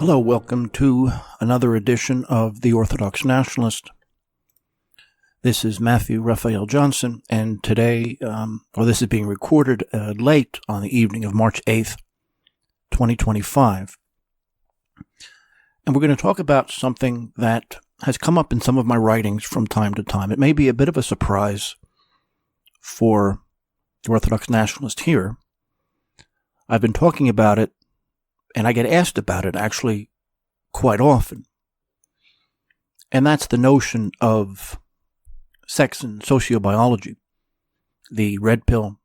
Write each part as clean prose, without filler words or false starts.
Hello, welcome to another edition of The Orthodox Nationalist. This is Matthew Raphael Johnson, and today, this is being recorded late on the evening of March 8th, 2025. And we're going to talk about something that has come up in some of my writings from time to time. It may be a bit of a surprise for the Orthodox Nationalist here. I've been talking about it, and I get asked about it actually quite often. And that's the notion of sex and sociobiology, the red pill,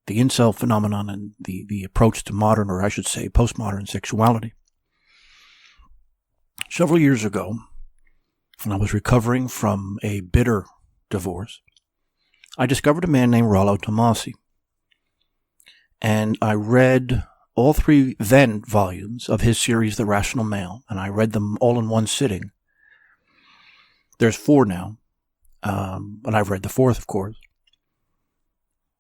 the incel phenomenon, and the approach to modern, or I should say postmodern sexuality. Several years ago, when I was recovering from a bitter divorce, I discovered a man named Rollo Tomassi. And I read all three then volumes of his series, The Rational Male, and I read them all in one sitting. There's 4 now, and I've read the 4th, of course.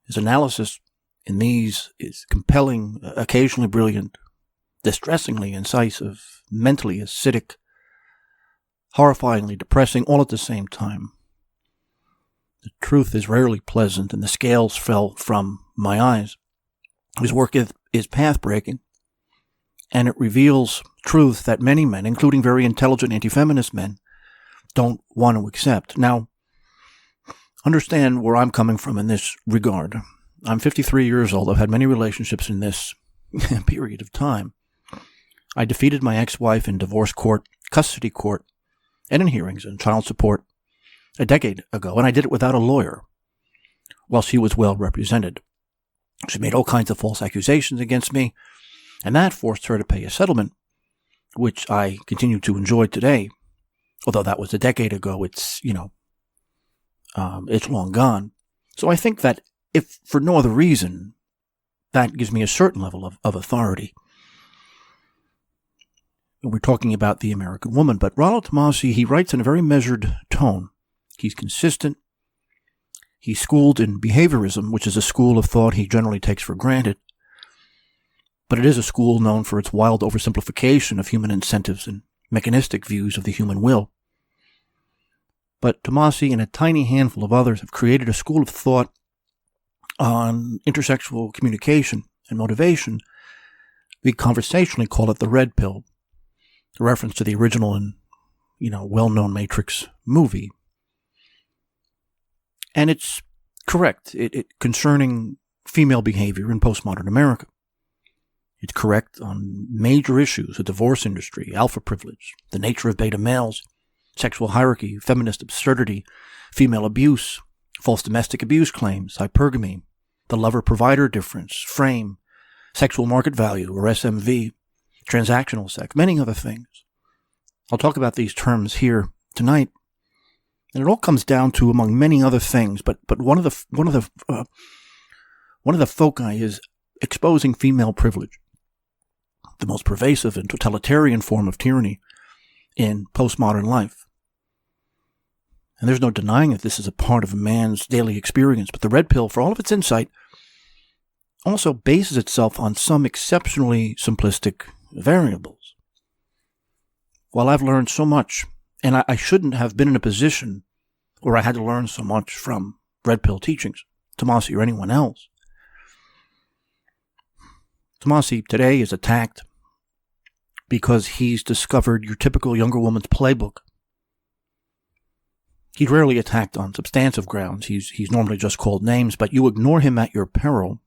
His analysis in these is compelling, occasionally brilliant, distressingly incisive, mentally acidic, horrifyingly depressing, all at the same time. The truth is rarely pleasant, and the scales fell from my eyes. His work is path-breaking, and it reveals truths that many men, including very intelligent anti-feminist men, don't want to accept. Now, understand where I'm coming from in this regard. I'm 53 years old. I've had many relationships in this period of time. I defeated my ex-wife in divorce court, custody court, and in hearings and child support a decade ago, and I did it without a lawyer, while she was well represented. She made all kinds of false accusations against me, and that forced her to pay a settlement, which I continue to enjoy today. Although that was a decade ago, it's long gone. So I think that if for no other reason, that gives me a certain level of authority. We're talking about the American woman, but Rollo Tomassi, he writes in a very measured tone. He's consistent. He's schooled in behaviorism, which is a school of thought he generally takes for granted. But it is a school known for its wild oversimplification of human incentives and mechanistic views of the human will. But Tomassi and a tiny handful of others have created a school of thought on intersexual communication and motivation. We conversationally call it the Red Pill, a reference to the original and, well-known Matrix movie. And it's correct concerning female behavior in postmodern America. It's correct on major issues: the divorce industry, alpha privilege, the nature of beta males, sexual hierarchy, feminist absurdity, female abuse, false domestic abuse claims, hypergamy, the lover-provider difference, frame, sexual market value, or SMV, transactional sex, many other things. I'll talk about these terms here tonight. And it all comes down to, among many other things, but one of the foci is exposing female privilege, the most pervasive and totalitarian form of tyranny in postmodern life. And there's no denying that this is a part of a man's daily experience, but the Red Pill, for all of its insight, also bases itself on some exceptionally simplistic variables. While I've learned so much, and I shouldn't have been in a position where I had to learn so much from Red Pill teachings, Tomassi or anyone else. Tomassi today is attacked because he's discovered your typical younger woman's playbook. He's rarely attacked on substantive grounds. He's normally just called names, but you ignore him at your peril.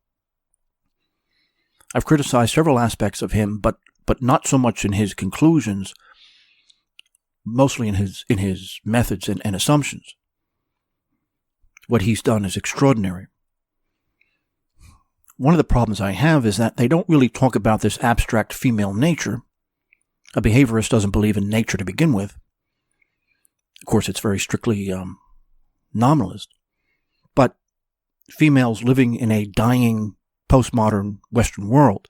I've criticized several aspects of him, but not so much in his conclusions, mostly in his methods and assumptions. What he's done is extraordinary. One of the problems I have is that they don't really talk about this abstract female nature. A behaviorist doesn't believe in nature to begin with. Of course, it's very strictly nominalist. But females living in a dying postmodern Western world,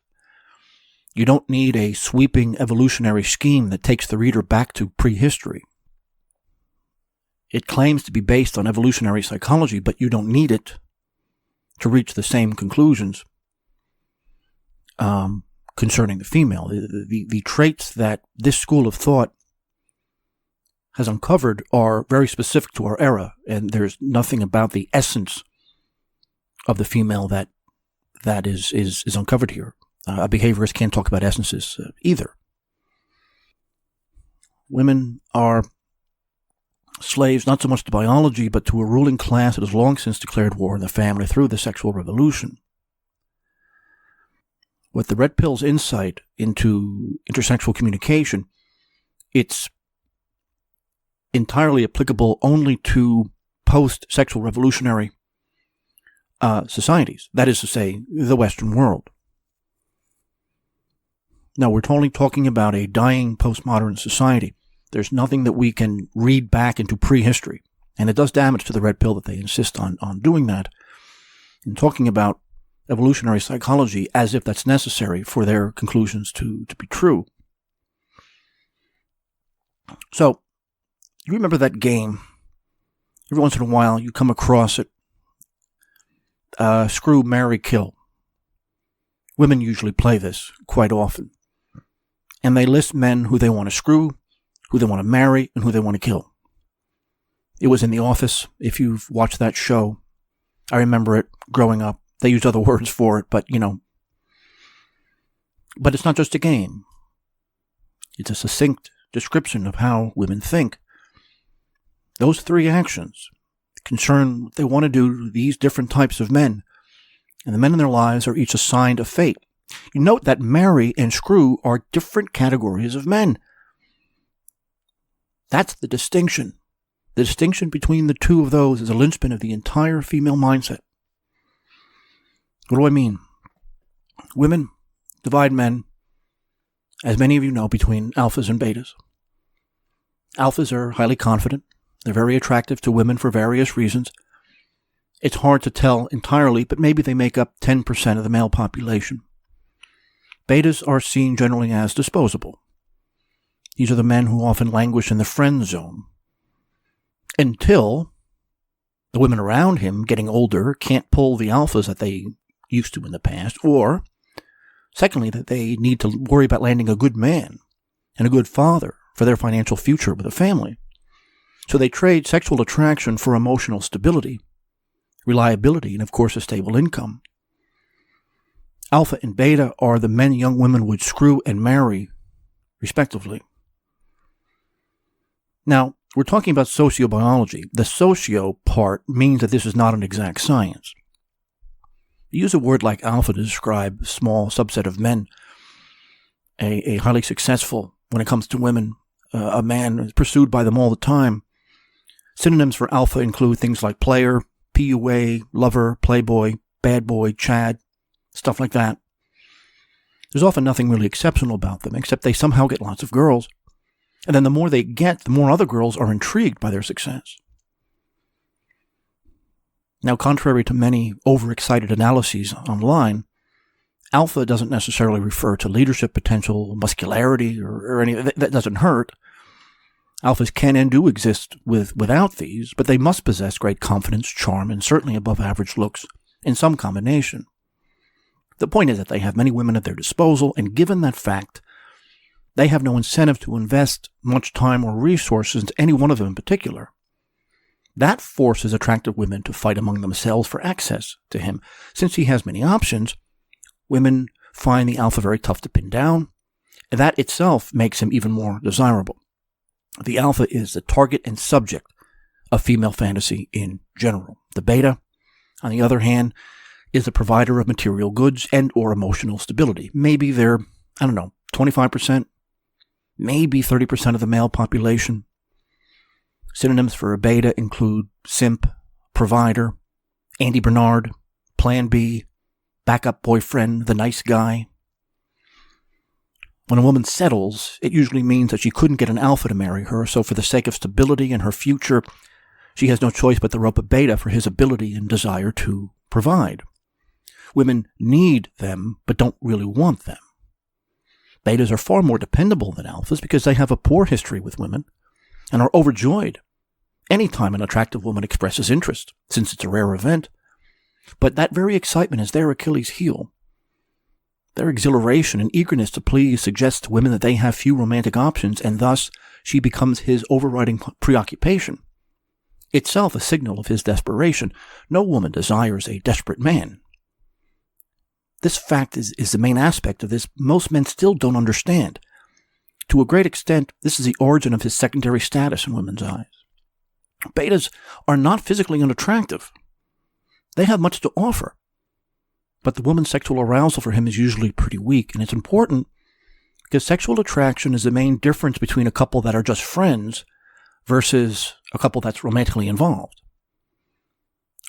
you don't need a sweeping evolutionary scheme that takes the reader back to prehistory. It claims to be based on evolutionary psychology, but you don't need it to reach the same conclusions concerning the female. The traits that this school of thought has uncovered are very specific to our era, and there's nothing about the essence of the female that is uncovered here. A behaviorist can't talk about essences either. Women are slaves not so much to biology, but to a ruling class that has long since declared war on the family through the sexual revolution. With the Red Pill's insight into intersexual communication, it's entirely applicable only to post-sexual revolutionary societies, that is to say, the Western world. Now, we're only talking about a dying postmodern society. There's nothing that we can read back into prehistory, and it does damage to the Red Pill that they insist on doing that, and talking about evolutionary psychology as if that's necessary for their conclusions to be true. So, you remember that game? Every once in a while, you come across it. Screw, marry, kill. Women usually play this quite often. And they list men who they want to screw, who they want to marry, and who they want to kill. It was in The Office. If you've watched that show, I remember it growing up. They used other words for it, but, But it's not just a game. It's a succinct description of how women think. Those three actions concern what they want to do to these different types of men, and the men in their lives are each assigned a fate. You note that marry and screw are different categories of men. That's the distinction. The distinction between the two of those is a linchpin of the entire female mindset. What do I mean? Women divide men, as many of you know, between alphas and betas. Alphas are highly confident. They're very attractive to women for various reasons. It's hard to tell entirely, but maybe they make up 10% of the male population. Betas are seen generally as disposable. These are the men who often languish in the friend zone. Until the women around him, getting older, can't pull the alphas that they used to in the past, or, secondly, that they need to worry about landing a good man and a good father for their financial future with a family. So they trade sexual attraction for emotional stability, reliability, and of course a stable income. Alpha and beta are the men young women would screw and marry, respectively. Now, we're talking about sociobiology. The socio part means that this is not an exact science. You use a word like alpha to describe a small subset of men, a highly successful, when it comes to women, a man is pursued by them all the time. Synonyms for alpha include things like player, PUA, lover, playboy, bad boy, Chad, stuff like that. There's often nothing really exceptional about them, except they somehow get lots of girls. And then the more they get, the more other girls are intrigued by their success. Now, contrary to many overexcited analyses online, alpha doesn't necessarily refer to leadership potential, muscularity, or any that doesn't hurt. Alphas can and do exist without these, but they must possess great confidence, charm, and certainly above average looks in some combination. The point is that they have many women at their disposal, and given that fact, they have no incentive to invest much time or resources into any one of them in particular. That forces attractive women to fight among themselves for access to him. Since he has many options, women find the alpha very tough to pin down, and that itself makes him even more desirable. The alpha is the target and subject of female fantasy in general. The beta, on the other hand, is the provider of material goods and or emotional stability. Maybe they're, 25%, maybe 30% of the male population. Synonyms for a beta include simp, provider, Andy Bernard, Plan B, backup boyfriend, the nice guy. When a woman settles, it usually means that she couldn't get an alpha to marry her, so for the sake of stability and her future, she has no choice but to rope a beta for his ability and desire to provide. Women need them, but don't really want them. Betas are far more dependable than alphas because they have a poor history with women and are overjoyed anytime an attractive woman expresses interest, since it's a rare event. But that very excitement is their Achilles heel. Their exhilaration and eagerness to please suggests to women that they have few romantic options, and thus she becomes his overriding preoccupation. Itself a signal of his desperation. No woman desires a desperate man. This fact is the main aspect of this most men still don't understand. To a great extent, this is the origin of his secondary status in women's eyes. Betas are not physically unattractive. They have much to offer. But the woman's sexual arousal for him is usually pretty weak, and it's important because sexual attraction is the main difference between a couple that are just friends versus a couple that's romantically involved.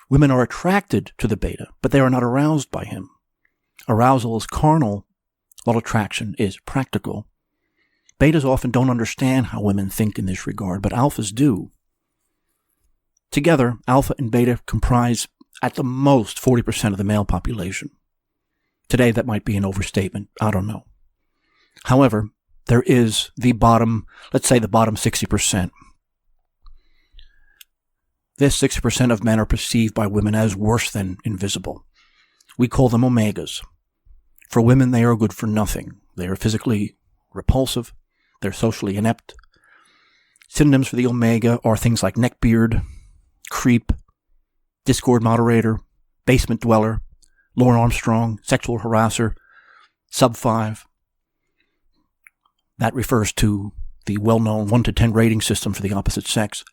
Women are attracted to the beta, but they are not aroused by him. Arousal is carnal, while attraction is practical. Betas often don't understand how women think in this regard, but alphas do. Together, alpha and beta comprise at the most 40% of the male population. Today, that might be an overstatement. I don't know. However, there is the bottom, let's say the bottom 60%. This 60% of men are perceived by women as worse than invisible. We call them omegas. For women, they are good for nothing. They are physically repulsive. They're socially inept. Synonyms for the omega are things like neckbeard, creep, Discord moderator, basement dweller, Lauren Armstrong, sexual harasser, sub-5. That refers to the well-known 1 to 10 rating system for the opposite sex.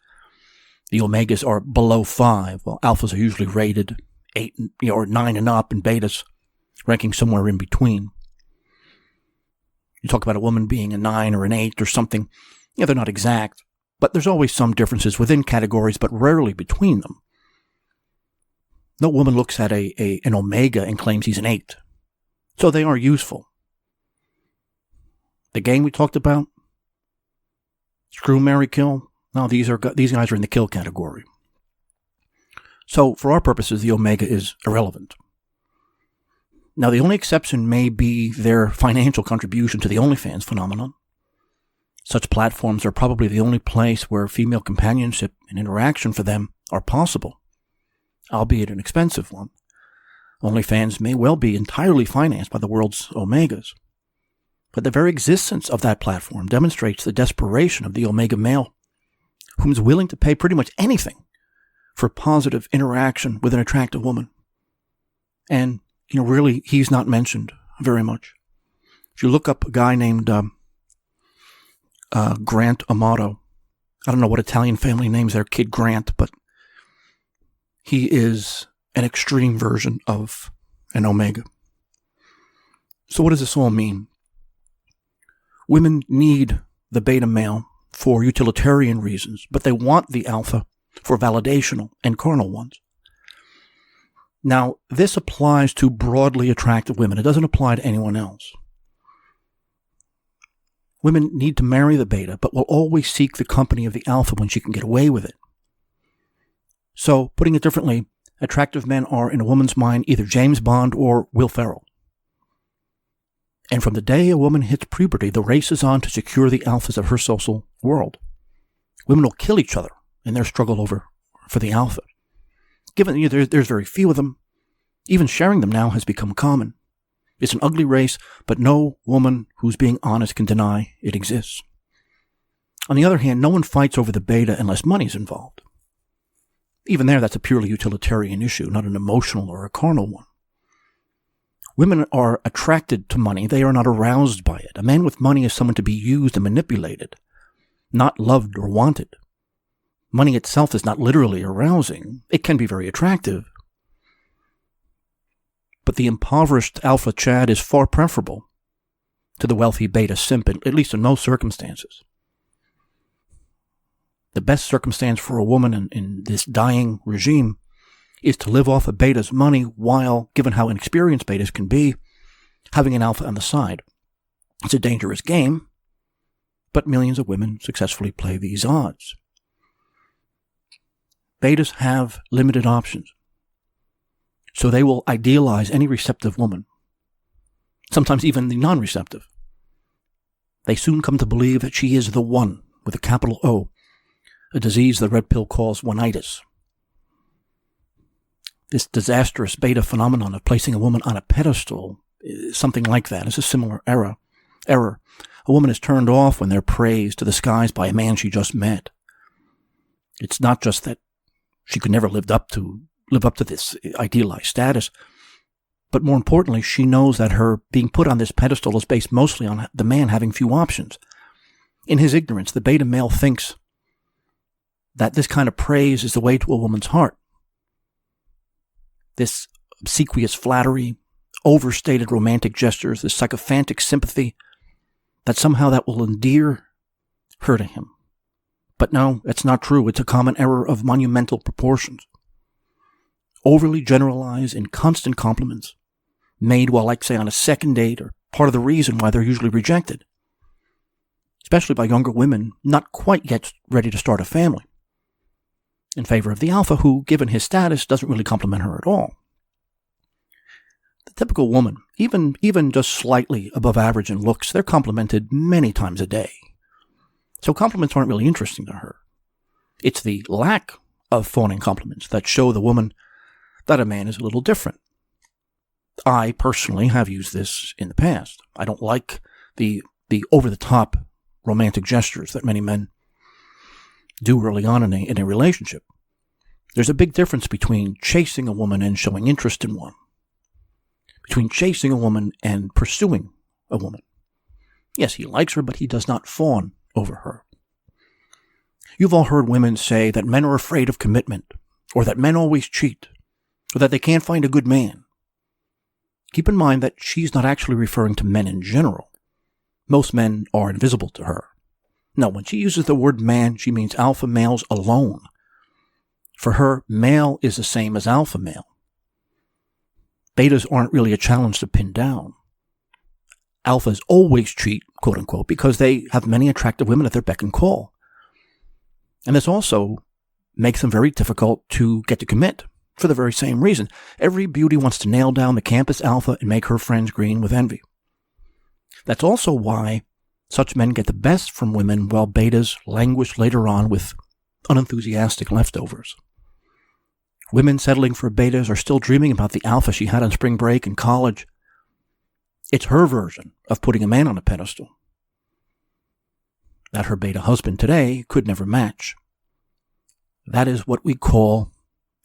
The omegas are below 5, while alphas are usually rated 8 or 9 and up, and betas ranking somewhere in between. You talk about a woman being a 9 or an 8 or something. Yeah, they're not exact, but there's always some differences within categories, but rarely between them. No woman looks at an omega and claims he's an 8. So they are useful. The gang we talked about, screw, marry, kill. No, these guys are in the kill category. So for our purposes, the omega is irrelevant. Now, the only exception may be their financial contribution to the OnlyFans phenomenon. Such platforms are probably the only place where female companionship and interaction for them are possible, albeit an expensive one. OnlyFans may well be entirely financed by the world's omegas. But the very existence of that platform demonstrates the desperation of the omega male, whom is willing to pay pretty much anything for positive interaction with an attractive woman. And, really, he's not mentioned very much. If you look up a guy named Grant Amato, I don't know what Italian family names their kid Grant, but he is an extreme version of an omega. So what does this all mean? Women need the beta male for utilitarian reasons, but they want the alpha for validational and carnal ones. Now, this applies to broadly attractive women. It doesn't apply to anyone else. Women need to marry the beta, but will always seek the company of the alpha when she can get away with it. So, putting it differently, attractive men are, in a woman's mind, either James Bond or Will Ferrell. And from the day a woman hits puberty, the race is on to secure the alphas of her social world. Women will kill each other in their struggle for the alpha. Given there's very few of them, even sharing them now has become common. It's an ugly race, but no woman who's being honest can deny it exists. On the other hand, no one fights over the beta unless money's involved. Even there, that's a purely utilitarian issue, not an emotional or a carnal one. Women are attracted to money. They are not aroused by it. A man with money is someone to be used and manipulated, not loved or wanted. Money itself is not literally arousing. It can be very attractive. But the impoverished alpha Chad is far preferable to the wealthy beta simp, at least in most circumstances. The best circumstance for a woman in this dying regime is to live off a beta's money while, given how inexperienced betas can be, having an alpha on the side. It's a dangerous game, but millions of women successfully play these odds. Betas have limited options, so they will idealize any receptive woman, sometimes even the non-receptive. They soon come to believe that she is the one, with a capital O, a disease the Redpill calls oneitis. This disastrous beta phenomenon of placing a woman on a pedestal something like that. It's a similar error. A woman is turned off when they're praised to the skies by a man she just met. It's not just that she could never live up to this idealized status, but more importantly, she knows that her being put on this pedestal is based mostly on the man having few options. In his ignorance, the beta male thinks that this kind of praise is the way to a woman's heart. This obsequious flattery, overstated romantic gestures, this sycophantic sympathy, that somehow that will endear her to him. But no, it's not true. It's a common error of monumental proportions. Overly generalized and constant compliments, made while, like, say, on a second date, are part of the reason why they're usually rejected, especially by younger women not quite yet ready to start a family, in favor of the alpha who, given his status, doesn't really compliment her at all. The typical woman, even just slightly above average in looks, they're complimented many times a day. So compliments aren't really interesting to her. It's the lack of fawning compliments that show the woman that a man is a little different. I personally have used this in the past. I don't like the over-the-top romantic gestures that many men do early on in a relationship. There's a big difference between chasing a woman and showing interest in one. Between chasing a woman and pursuing a woman. Yes, he likes her, but he does not fawn over her. You've all heard women say that men are afraid of commitment, or that men always cheat, or that they can't find a good man. Keep in mind that she's not actually referring to men in general. Most men are invisible to her. No, when she uses the word man, she means alpha males alone. For her, male is the same as alpha male. Betas aren't really a challenge to pin down. Alphas always cheat, quote unquote, because they have many attractive women at their beck and call. And this also makes them very difficult to get to commit, for the very same reason. Every beauty wants to nail down the campus alpha and make her friends green with envy. That's also why such men get the best from women while betas languish later on with unenthusiastic leftovers. Women settling for betas are still dreaming about the alpha she had on spring break in college. It's her version of putting a man on a pedestal that her beta husband today could never match. That is what we call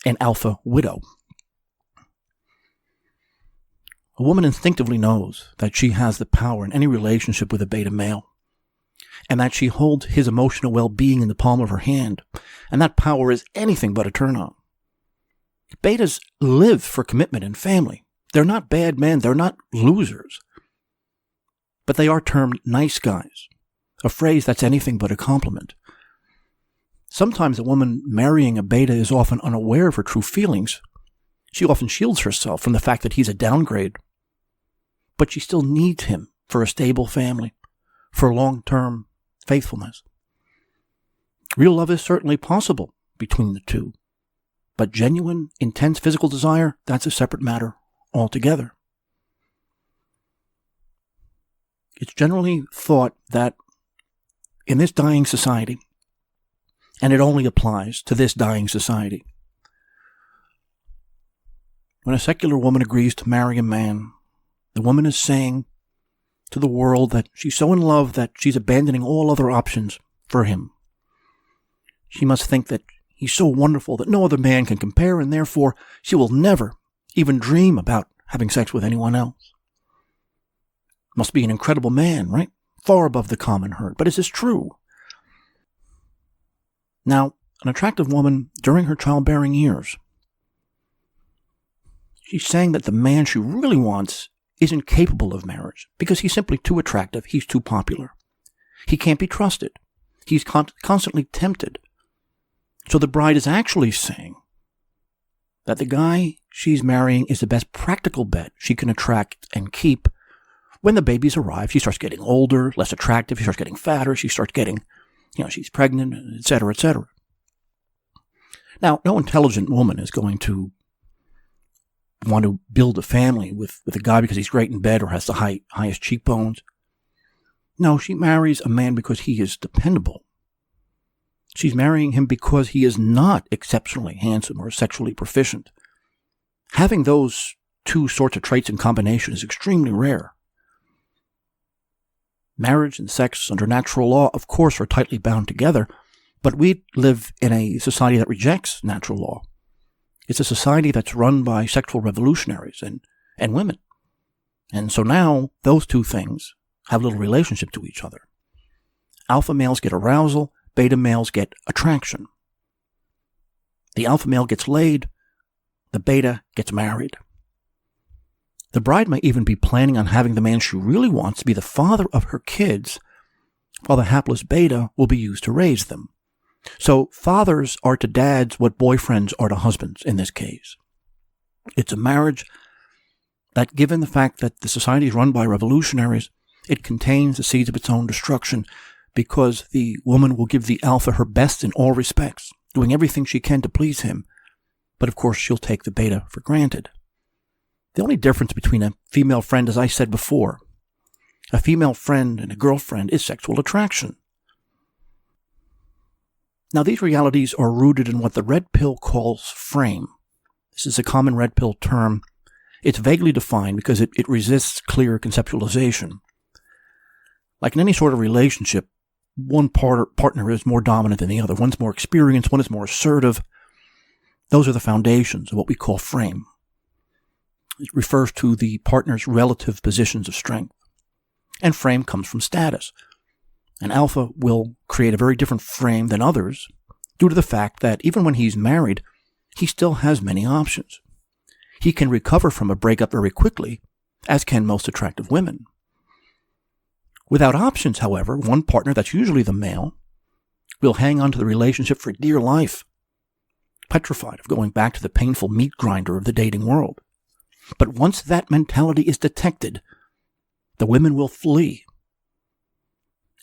an alpha widow. A woman instinctively knows that she has the power in any relationship with a beta male, and that she holds his emotional well-being in the palm of her hand, and that power is anything but a turn-on. Betas live for commitment and family. They're not bad men, they're not losers. But they are termed nice guys, a phrase that's anything but a compliment. Sometimes a woman marrying a beta is often unaware of her true feelings. She often shields herself from the fact that he's a downgrade. But she still needs him for a stable family, for long-term faithfulness. Real love is certainly possible between the two, but genuine, intense physical desire, that's a separate matter altogether. It's generally thought that in this dying society, and it only applies to this dying society, when a secular woman agrees to marry a man, the woman is saying to the world that she's so in love that she's abandoning all other options for him. She must think that he's so wonderful that no other man can compare, and therefore she will never even dream about having sex with anyone else. Must be an incredible man, right? Far above the common herd. But is this true? Now, an attractive woman during her childbearing years, she's saying that the man she really wants isn't capable of marriage because he's simply too attractive, he's too popular. He can't be trusted. He's constantly tempted. So the bride is actually saying that the guy she's marrying is the best practical bet she can attract and keep. When the babies arrive, she starts getting older, less attractive, she starts getting fatter, she starts getting, she's pregnant, etc., etc. Now, no intelligent woman is going to want to build a family with a guy because he's great in bed or has the highest cheekbones. No, she marries a man because he is dependable. She's marrying him because he is not exceptionally handsome or sexually proficient. Having those two sorts of traits in combination is extremely rare. Marriage and sex under natural law, of course, are tightly bound together, but we live in a society that rejects natural law. It's a society that's run by sexual revolutionaries and women. And so now those two things have little relationship to each other. Alpha males get arousal, beta males get attraction. The alpha male gets laid, the beta gets married. The bride may even be planning on having the man she really wants to be the father of her kids, while the hapless beta will be used to raise them. So fathers are to dads what boyfriends are to husbands in this case. It's a marriage that, given the fact that the society is run by revolutionaries, it contains the seeds of its own destruction, because the woman will give the alpha her best in all respects, doing everything she can to please him, but of course she'll take the beta for granted. The only difference between a female friend, as I said before, a female friend and a girlfriend, is sexual attraction. Now, these realities are rooted in what the Redpill calls frame. This is a common Redpill term. It's vaguely defined because it resists clear conceptualization. Like in any sort of relationship, one partner is more dominant than the other. One's more experienced, one is more assertive. Those are the foundations of what we call frame. It refers to the partner's relative positions of strength. And frame comes from status. An alpha will create a very different frame than others due to the fact that even when he's married, he still has many options. He can recover from a breakup very quickly, as can most attractive women. Without options, however, one partner, that's usually the male, will hang on to the relationship for dear life, petrified of going back to the painful meat grinder of the dating world. But once that mentality is detected, the women will flee.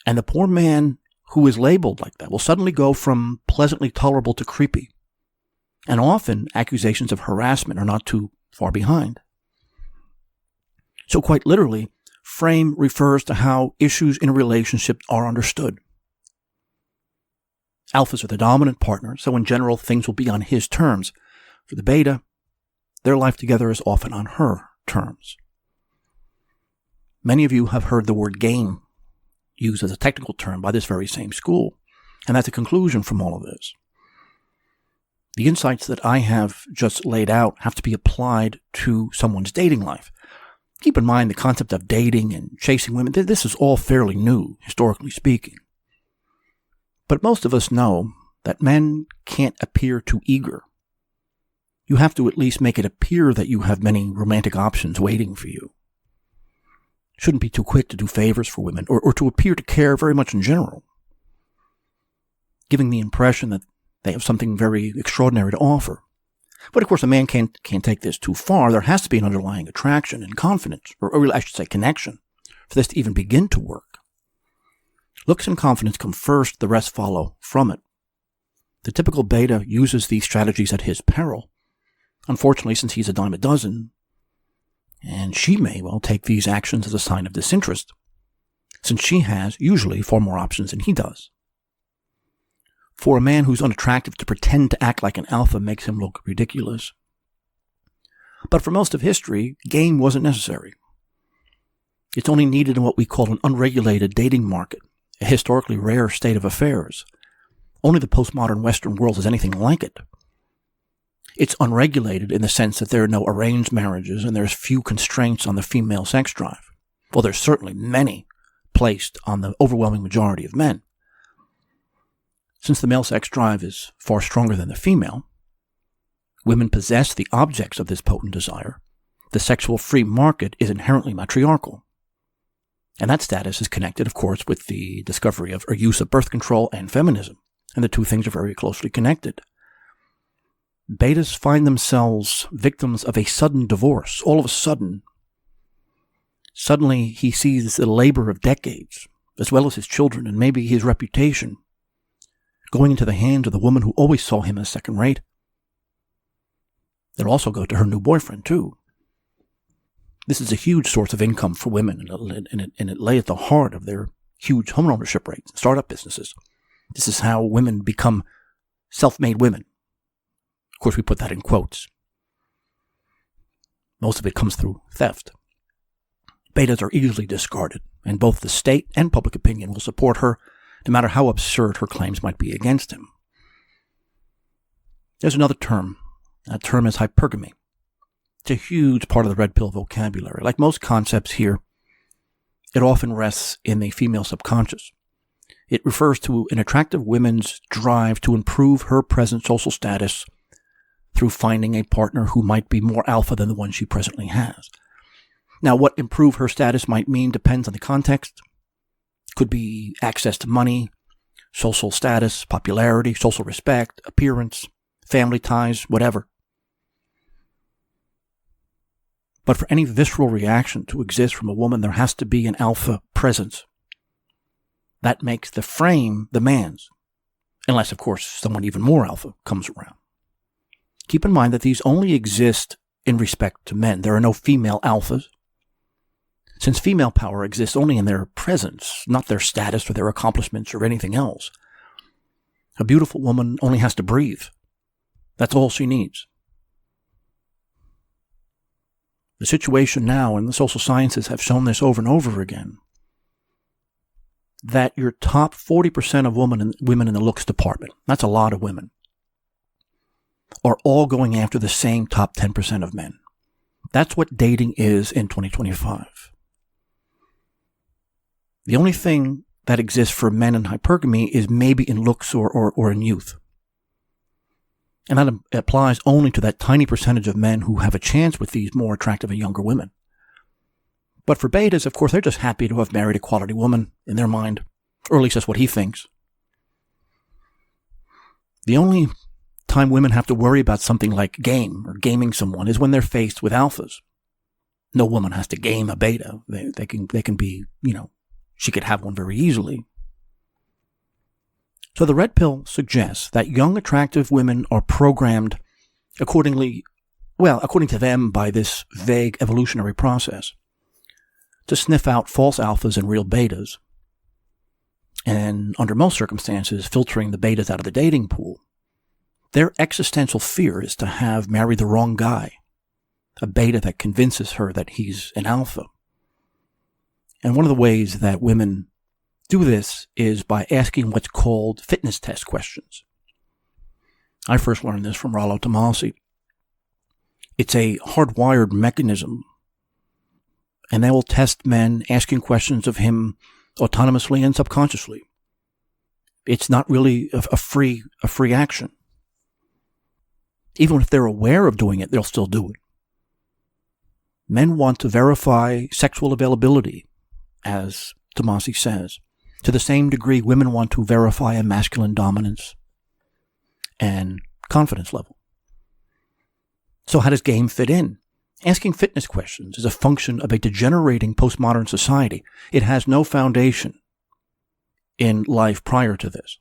And the poor man who is labeled like that will suddenly go from pleasantly tolerable to creepy. And often accusations of harassment are not too far behind. So quite literally, frame refers to how issues in a relationship are understood. Alphas are the dominant partner, so in general things will be on his terms. For the beta, their life together is often on her terms. Many of you have heard the word game used as a technical term by this very same school, and that's a conclusion from all of this. The insights that I have just laid out have to be applied to someone's dating life. Keep in mind the concept of dating and chasing women. This is all fairly new, historically speaking. But most of us know that men can't appear too eager. You have to at least make it appear that you have many romantic options waiting for you. Shouldn't be too quick to do favors for women, or to appear to care very much in general, giving the impression that they have something very extraordinary to offer. But of course, a man can't take this too far. There has to be an underlying attraction and confidence, or I should say connection, for this to even begin to work. Looks and confidence come first, the rest follow from it. The typical beta uses these strategies at his peril. Unfortunately, since he's a dime a dozen, and she may well take these actions as a sign of disinterest, since she has usually far more options than he does. For a man who's unattractive, to pretend to act like an alpha makes him look ridiculous. But for most of history, game wasn't necessary. It's only needed in what we call an unregulated dating market, a historically rare state of affairs. Only the postmodern Western world is anything like it. It's unregulated in the sense that there are no arranged marriages and there's few constraints on the female sex drive. Well, there's certainly many placed on the overwhelming majority of men. Since the male sex drive is far stronger than the female, women possess the objects of this potent desire. The sexual free market is inherently matriarchal. And that status is connected, of course, with the discovery of or use of birth control and feminism. And the two things are very closely connected. Betas find themselves victims of a sudden divorce. All of a sudden, suddenly he sees the labor of decades, as well as his children and maybe his reputation, going into the hands of the woman who always saw him as second rate. They'll also go to her new boyfriend, too. This is a huge source of income for women, and it lay at the heart of their huge home ownership rates and startup businesses. This is how women become self-made women. Of course, we put that in quotes. Most of it comes through theft. Betas are easily discarded, and both the state and public opinion will support her, no matter how absurd her claims might be against him. There's another term. That term is hypergamy. It's a huge part of the red pill vocabulary. Like most concepts here, it often rests in the female subconscious. It refers to an attractive woman's drive to improve her present social status through finding a partner who might be more alpha than the one she presently has. Now, what improve her status might mean depends on the context. Could be access to money, social status, popularity, social respect, appearance, family ties, whatever. But for any visceral reaction to exist from a woman, there has to be an alpha presence. That makes the frame the man's, unless, of course, someone even more alpha comes around. Keep in mind that these only exist in respect to men. There are no female alphas. Since female power exists only in their presence, not their status or their accomplishments or anything else, a beautiful woman only has to breathe. That's all she needs. The situation now in the social sciences have shown this over and over again, that your top 40% of women in the looks department, that's a lot of women, are all going after the same top 10% of men. That's what dating is in 2025. The only thing that exists for men in hypergamy is maybe in looks or in youth. And that applies only to that tiny percentage of men who have a chance with these more attractive and younger women. But for betas, of course, they're just happy to have married a quality woman in their mind, or at least that's what he thinks. The only time women have to worry about something like game or gaming someone is when they're faced with alphas. No woman has to game a beta. They can be, she could have one very easily. So the red pill suggests that young, attractive women are programmed according to them by this vague evolutionary process, to sniff out false alphas and real betas, and under most circumstances, filtering the betas out of the dating pool. Their existential fear is to have married the wrong guy, a beta that convinces her that he's an alpha. And one of the ways that women do this is by asking what's called fitness test questions. I first learned this from Rollo Tomasi. It's a hardwired mechanism, and they will test men asking questions of him autonomously and subconsciously. It's not really a free action. Even if they're aware of doing it, they'll still do it. Men want to verify sexual availability, as Tomasi says, to the same degree women want to verify a masculine dominance and confidence level. So how does game fit in? Asking fitness questions is a function of a degenerating postmodern society. It has no foundation in life prior to this.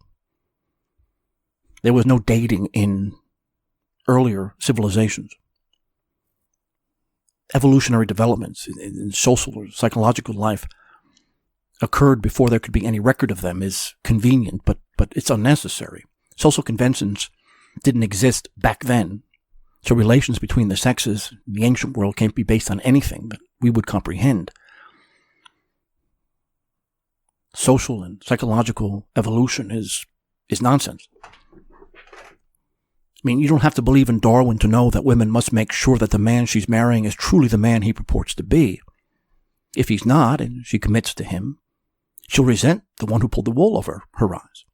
There was no dating in earlier civilizations. Evolutionary developments in social or psychological life occurred before there could be any record of them is convenient, but it's unnecessary. Social conventions didn't exist back then, so relations between the sexes in the ancient world can't be based on anything that we would comprehend. Social and psychological evolution is nonsense. I mean, you don't have to believe in Darwin to know that women must make sure that the man she's marrying is truly the man he purports to be. If he's not, and she commits to him, she'll resent the one who pulled the wool over her eyes.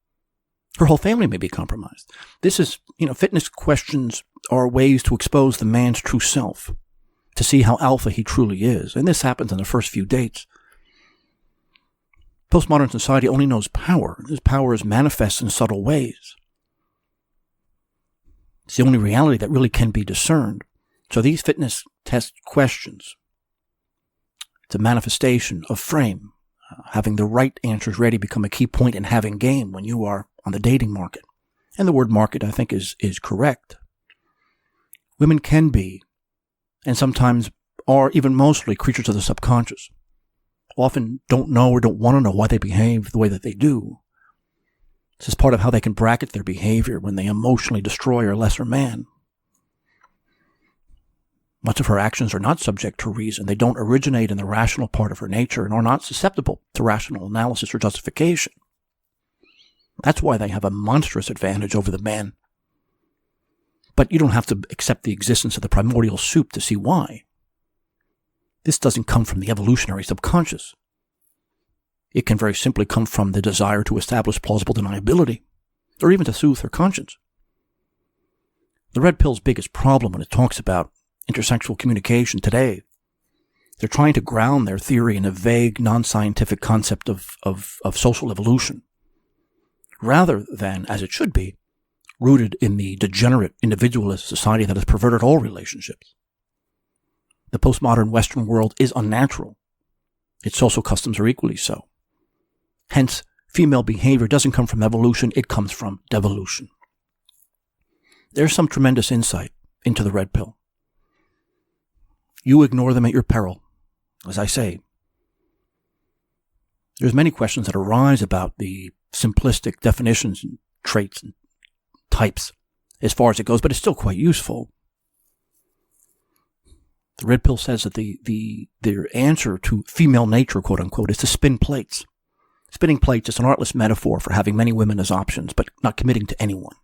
Her whole family may be compromised. This is, fitness questions are ways to expose the man's true self, to see how alpha he truly is. And this happens in the first few dates. Postmodern society only knows power. This power is manifest in subtle ways. It's the only reality that really can be discerned. So these fitness test questions, it's a manifestation of frame. Having the right answers ready become a key point in having game when you are on the dating market. And the word market, I think, is correct. Women can be, and sometimes are even mostly, creatures of the subconscious. Often don't know or don't want to know why they behave the way that they do. This is part of how they can bracket their behavior when they emotionally destroy a lesser man. Much of her actions are not subject to reason. They don't originate in the rational part of her nature and are not susceptible to rational analysis or justification. That's why they have a monstrous advantage over the man. But you don't have to accept the existence of the primordial soup to see why. This doesn't come from the evolutionary subconscious. It can very simply come from the desire to establish plausible deniability, or even to soothe her conscience. The red pill's biggest problem when it talks about intersexual communication today, they're trying to ground their theory in a vague, non-scientific concept of social evolution, rather than, as it should be, rooted in the degenerate individualist society that has perverted all relationships. The postmodern Western world is unnatural. Its social customs are equally so. Hence, female behavior doesn't come from evolution, it comes from devolution. There's some tremendous insight into the red pill. You ignore them at your peril, as I say. There's many questions that arise about the simplistic definitions and traits and types as far as it goes, but it's still quite useful. The red pill says that their answer to female nature, quote unquote, is to spin plates. Spinning plates is an artless metaphor for having many women as options, but not committing to anyone.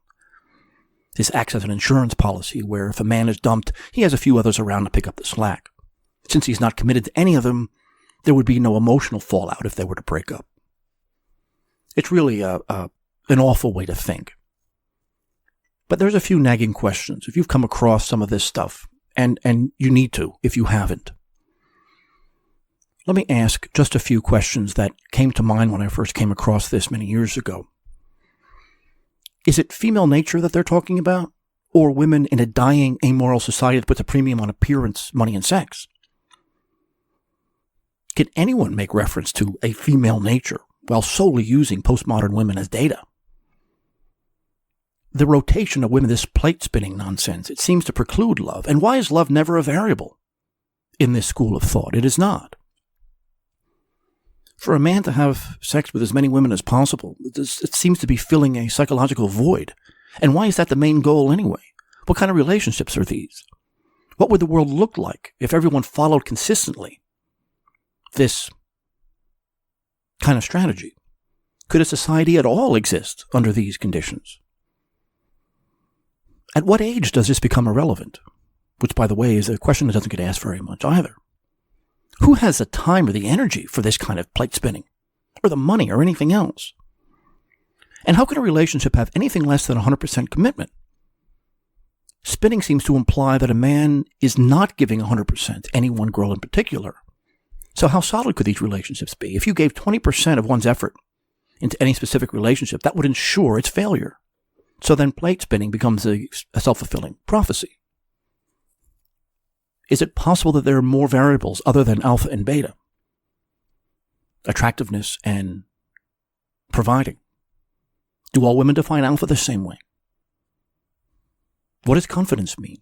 This acts as an insurance policy where if a man is dumped, he has a few others around to pick up the slack. Since he's not committed to any of them, there would be no emotional fallout if they were to break up. It's really an awful way to think. But there's a few nagging questions. If you've come across some of this stuff, and you need to if you haven't, let me ask just a few questions that came to mind when I first came across this many years ago. Is it female nature that they're talking about? Or women in a dying, amoral society that puts a premium on appearance, money, and sex? Can anyone make reference to a female nature while solely using postmodern women as data? The rotation of women, this plate-spinning nonsense, it seems to preclude love. And why is love never a variable in this school of thought? It is not. For a man to have sex with as many women as possible, it seems to be filling a psychological void. And why is that the main goal anyway? What kind of relationships are these? What would the world look like if everyone followed consistently this kind of strategy? Could a society at all exist under these conditions? At what age does this become irrelevant? Which, by the way, is a question that doesn't get asked very much either. Who has the time or the energy for this kind of plate spinning, or the money, or anything else? And how can a relationship have anything less than 100% commitment? Spinning seems to imply that a man is not giving 100% any one girl in particular. So how solid could these relationships be? If you gave 20% of one's effort into any specific relationship, that would ensure its failure. So then plate spinning becomes a self-fulfilling prophecy. Is it possible that there are more variables other than alpha and beta? Attractiveness and providing. Do all women define alpha the same way? What does confidence mean?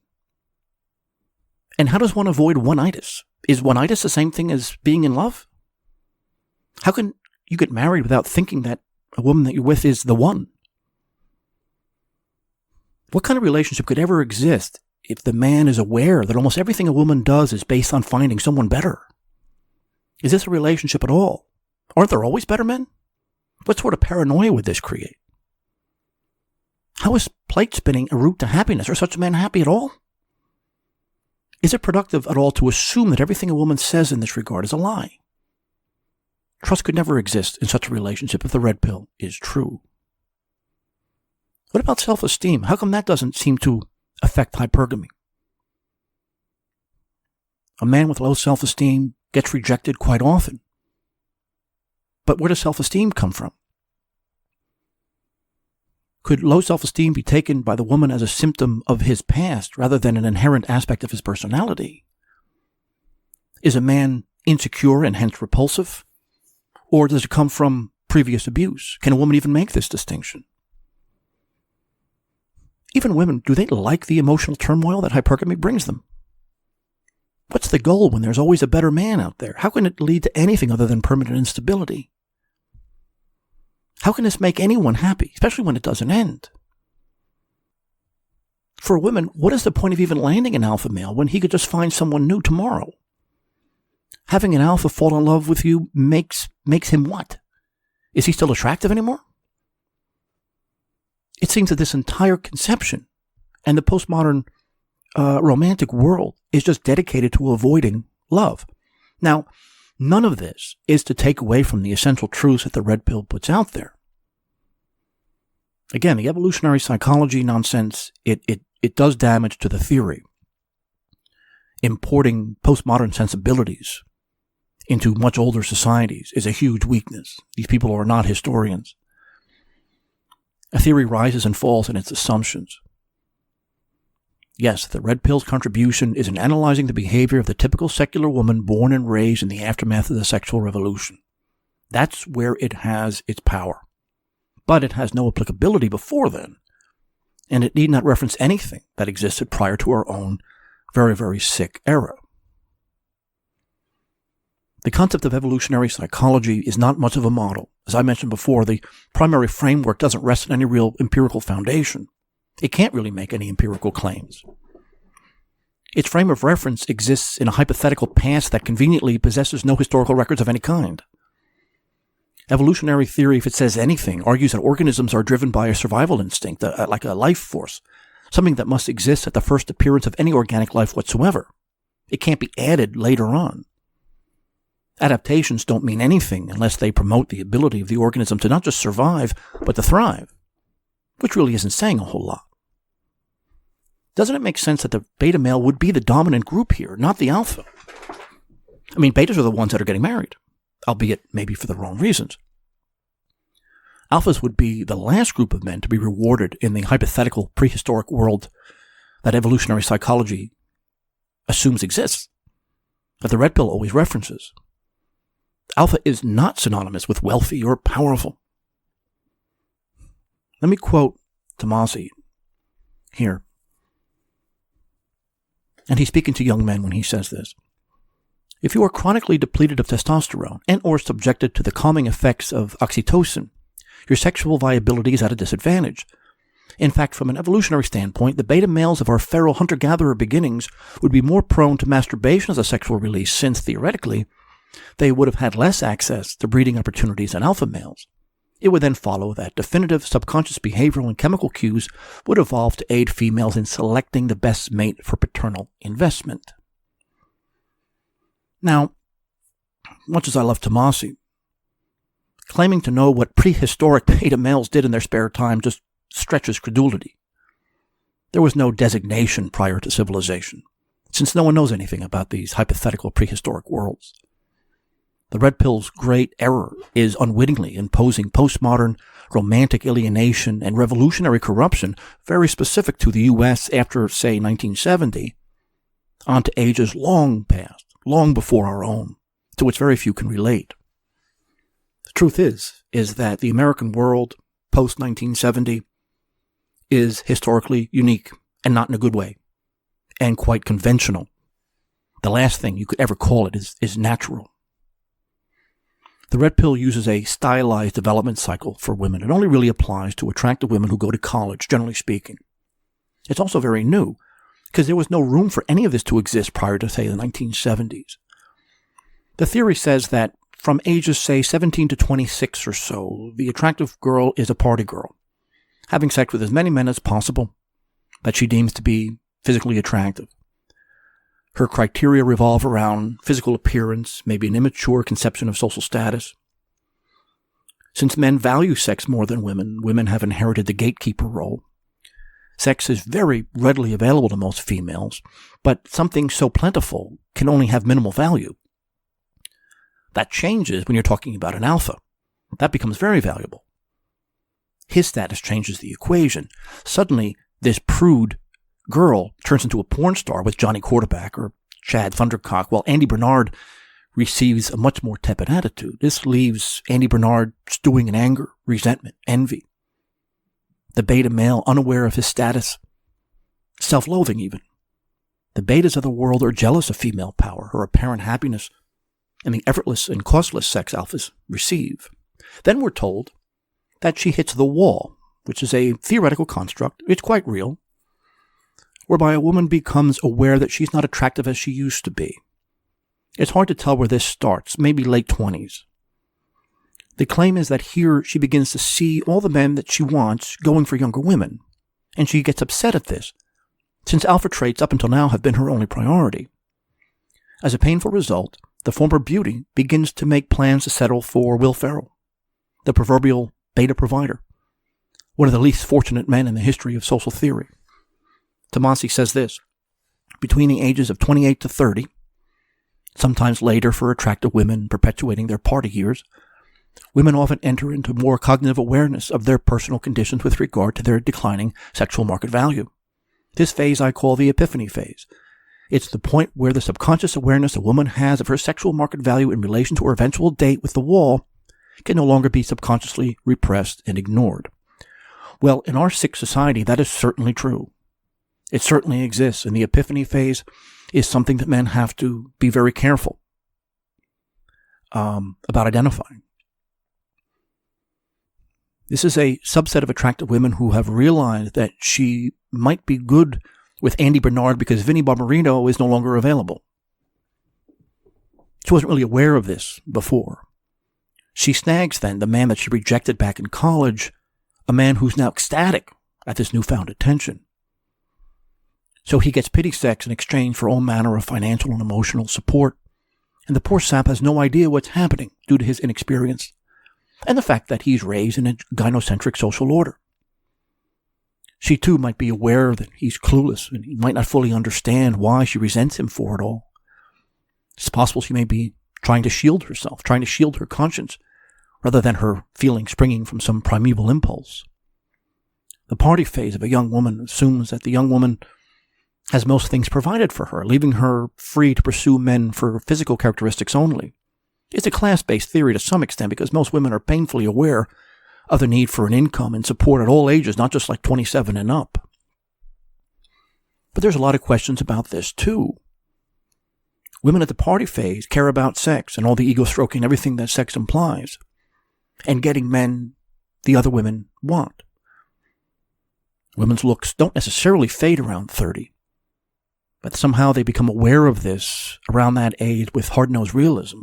And how does one avoid one-itis? Is one-itis the same thing as being in love? How can you get married without thinking that a woman that you're with is the one? What kind of relationship could ever exist if the man is aware that almost everything a woman does is based on finding someone better? Is this a relationship at all? Aren't there always better men? What sort of paranoia would this create? How is plate spinning a route to happiness? Are such men happy at all? Is it productive at all to assume that everything a woman says in this regard is a lie? Trust could never exist in such a relationship if the red pill is true. What about self-esteem? How come that doesn't seem to affect hypergamy? A man with low self-esteem gets rejected quite often. But where does self-esteem come from? Could low self-esteem be taken by the woman as a symptom of his past rather than an inherent aspect of his personality? Is a man insecure and hence repulsive? Or does it come from previous abuse? Can a woman even make this distinction? Even women, do they like the emotional turmoil that hypergamy brings them? What's the goal when there's always a better man out there? How can it lead to anything other than permanent instability? How can this make anyone happy, especially when it doesn't end? for women, what is the point of even landing an alpha male when he could just find someone new tomorrow? Having an alpha fall in love with you makes him what? Is he still attractive anymore? It seems that this entire conception and the postmodern romantic world is just dedicated to avoiding love. Now, none of this is to take away from the essential truths that the Red Pill puts out there. Again, the evolutionary psychology nonsense, it does damage to the theory. Importing postmodern sensibilities into much older societies is a huge weakness. These people are not historians. A theory rises and falls in its assumptions. Yes, the Red Pill's contribution is in analyzing the behavior of the typical secular woman born and raised in the aftermath of the sexual revolution. That's where it has its power. But it has no applicability before then, and it need not reference anything that existed prior to our own very, very sick era. The concept of evolutionary psychology is not much of a model. As I mentioned before, the primary framework doesn't rest on any real empirical foundation. It can't really make any empirical claims. Its frame of reference exists in a hypothetical past that conveniently possesses no historical records of any kind. Evolutionary theory, if it says anything, argues that organisms are driven by a survival instinct, like a life force, something that must exist at the first appearance of any organic life whatsoever. It can't be added later on. Adaptations don't mean anything unless they promote the ability of the organism to not just survive, but to thrive, which really isn't saying a whole lot. Doesn't it make sense that the beta male would be the dominant group here, not the alpha? I mean, betas are the ones that are getting married, albeit maybe for the wrong reasons. Alphas would be the last group of men to be rewarded in the hypothetical prehistoric world that evolutionary psychology assumes exists, that the Red Pill always references. Alpha is not synonymous with wealthy or powerful. Let me quote Tomasi here. And he's speaking to young men when he says this. If you are chronically depleted of testosterone and or subjected to the calming effects of oxytocin, your sexual viability is at a disadvantage. In fact, from an evolutionary standpoint, the beta males of our feral hunter-gatherer beginnings would be more prone to masturbation as a sexual release since, theoretically, they would have had less access to breeding opportunities than alpha males. It would then follow that definitive subconscious behavioral and chemical cues would evolve to aid females in selecting the best mate for paternal investment. Now, much as I love Tomasi, claiming to know what prehistoric beta males did in their spare time just stretches credulity. There was no designation prior to civilization, since no one knows anything about these hypothetical prehistoric worlds. The Red Pill's great error is unwittingly imposing postmodern romantic alienation and revolutionary corruption very specific to the U.S. after, say, 1970, onto ages long past, long before our own, to which very few can relate. The truth is that the American world post-1970 is historically unique, and not in a good way, and quite conventional. The last thing you could ever call it is natural. The Red Pill uses a stylized development cycle for women. It only really applies to attractive women who go to college, generally speaking. It's also very new, because there was no room for any of this to exist prior to, say, the 1970s. The theory says that from ages, say, 17 to 26 or so, the attractive girl is a party girl, having sex with as many men as possible that she deems to be physically attractive. Her criteria revolve around physical appearance, maybe an immature conception of social status. Since men value sex more than women, women have inherited the gatekeeper role. Sex is very readily available to most females, but something so plentiful can only have minimal value. That changes when you're talking about an alpha. That becomes very valuable. His status changes the equation. Suddenly, this prude girl turns into a porn star with Johnny Quarterback or Chad Thundercock, while Andy Bernard receives a much more tepid attitude. This leaves Andy Bernard stewing in anger, resentment, envy. The beta male, unaware of his status, self-loathing even. The betas of the world are jealous of female power, her apparent happiness, and the effortless and costless sex alphas receive. Then we're told that she hits the wall, which is a theoretical construct. It's quite real. whereby a woman becomes aware that she's not attractive as she used to be. It's hard to tell where this starts, maybe late 20s. The claim is that here she begins to see all the men that she wants going for younger women, and she gets upset at this, since alpha traits up until now have been her only priority. As a painful result, the former beauty begins to make plans to settle for Will Ferrell, the proverbial beta provider, one of the least fortunate men in the history of social theory. Tomasi says this: between the ages of 28 to 30, sometimes later for attractive women perpetuating their party years, women often enter into more cognitive awareness of their personal conditions with regard to their declining sexual market value. This phase I call the epiphany phase. It's the point where the subconscious awareness a woman has of her sexual market value in relation to her eventual date with the wall can no longer be subconsciously repressed and ignored. Well, in our sick society, that is certainly true. It certainly exists, and the epiphany phase is something that men have to be very careful about identifying. This is a subset of attractive women who have realized that she might be good with Andy Bernard because Vinnie Barbarino is no longer available. She wasn't really aware of this before. She snags then the man that she rejected back in college, a man who's now ecstatic at this newfound attention. So he gets pity sex in exchange for all manner of financial and emotional support, and the poor sap has no idea what's happening due to his inexperience and the fact that he's raised in a gynocentric social order. She too might be aware that he's clueless and he might not fully understand why she resents him for it all. It's possible she may be trying to shield herself, trying to shield her conscience, rather than her feeling springing from some primeval impulse. The party phase of a young woman assumes that the young woman has most things provided for her, leaving her free to pursue men for physical characteristics only. It's a class-based theory to some extent because most women are painfully aware of the need for an income and support at all ages, not just like 27 and up. But there's a lot of questions about this too. Women at the party phase care about sex and all the ego-stroking, everything that sex implies, and getting men the other women want. Women's looks don't necessarily fade around 30, but somehow they become aware of this around that age with hard-nosed realism.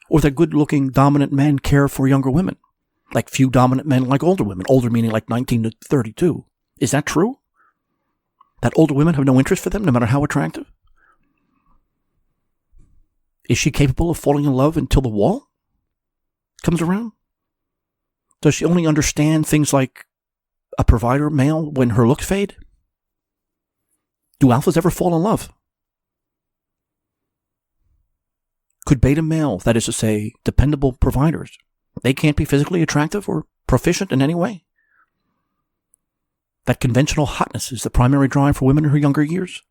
Or that good-looking dominant men care for younger women, like few dominant men like older women, older meaning like 19 to 32. Is that true? That older women have no interest for them, no matter how attractive? Is she capable of falling in love until the wall comes around? Does she only understand things like a provider male when her looks fade? Do alphas ever fall in love? Could beta males, that is to say, dependable providers, they can't be physically attractive or proficient in any way? That conventional hotness is the primary drive for women in her younger years?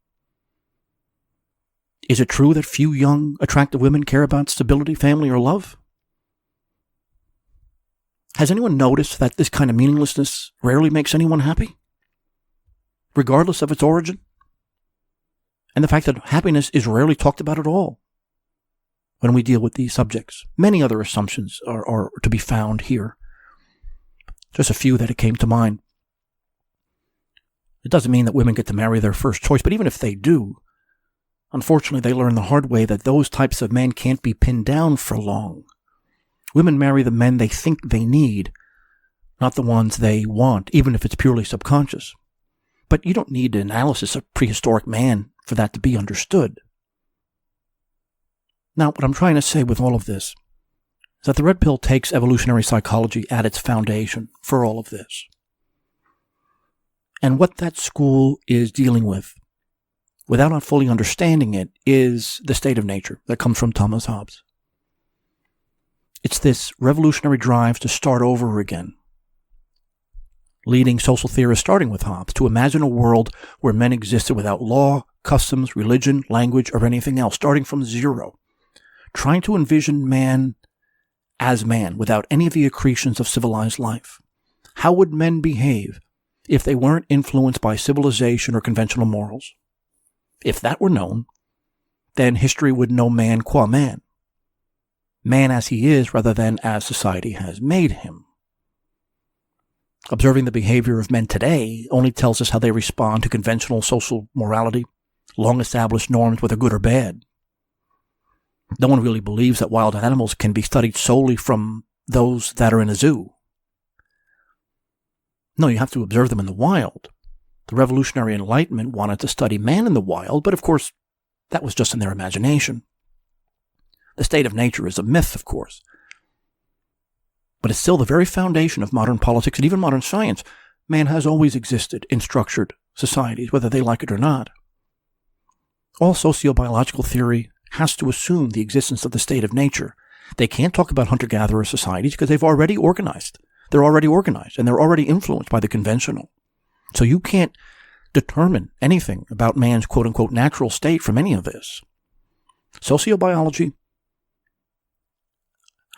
Is it true that few young, attractive women care about stability, family, or love? Has anyone noticed that this kind of meaninglessness rarely makes anyone happy, regardless of its origin? And the fact that happiness is rarely talked about at all when we deal with these subjects. Many other assumptions are to be found here. Just a few that came to mind. It doesn't mean that women get to marry their first choice, but even if they do, unfortunately they learn the hard way that those types of men can't be pinned down for long. Women marry the men they think they need, not the ones they want, even if it's purely subconscious. But you don't need an analysis of prehistoric man for that to be understood. Now, what I'm trying to say with all of this is that the Red Pill takes evolutionary psychology at its foundation for all of this. And what that school is dealing with, without not fully understanding it, is the state of nature that comes from Thomas Hobbes. It's this revolutionary drive to start over again, leading social theorists, starting with Hobbes, to imagine a world where men existed without law, customs, religion, language, or anything else, starting from zero, trying to envision man as man without any of the accretions of civilized life. How would men behave if they weren't influenced by civilization or conventional morals? If that were known, then history would know man qua man. Man as he is rather than as society has made him. Observing the behavior of men today only tells us how they respond to conventional social morality, long-established norms, whether good or bad. No one really believes that wild animals can be studied solely from those that are in a zoo. No, you have to observe them in the wild. The revolutionary Enlightenment wanted to study man in the wild, but of course, that was just in their imagination. The state of nature is a myth, of course. But it's still the very foundation of modern politics and even modern science. Man has always existed in structured societies, whether they like it or not. All sociobiological theory has to assume the existence of the state of nature. They can't talk about hunter-gatherer societies because they've already organized. They're already organized, and they're already influenced by the conventional. So you can't determine anything about man's quote-unquote natural state from any of this. Sociobiology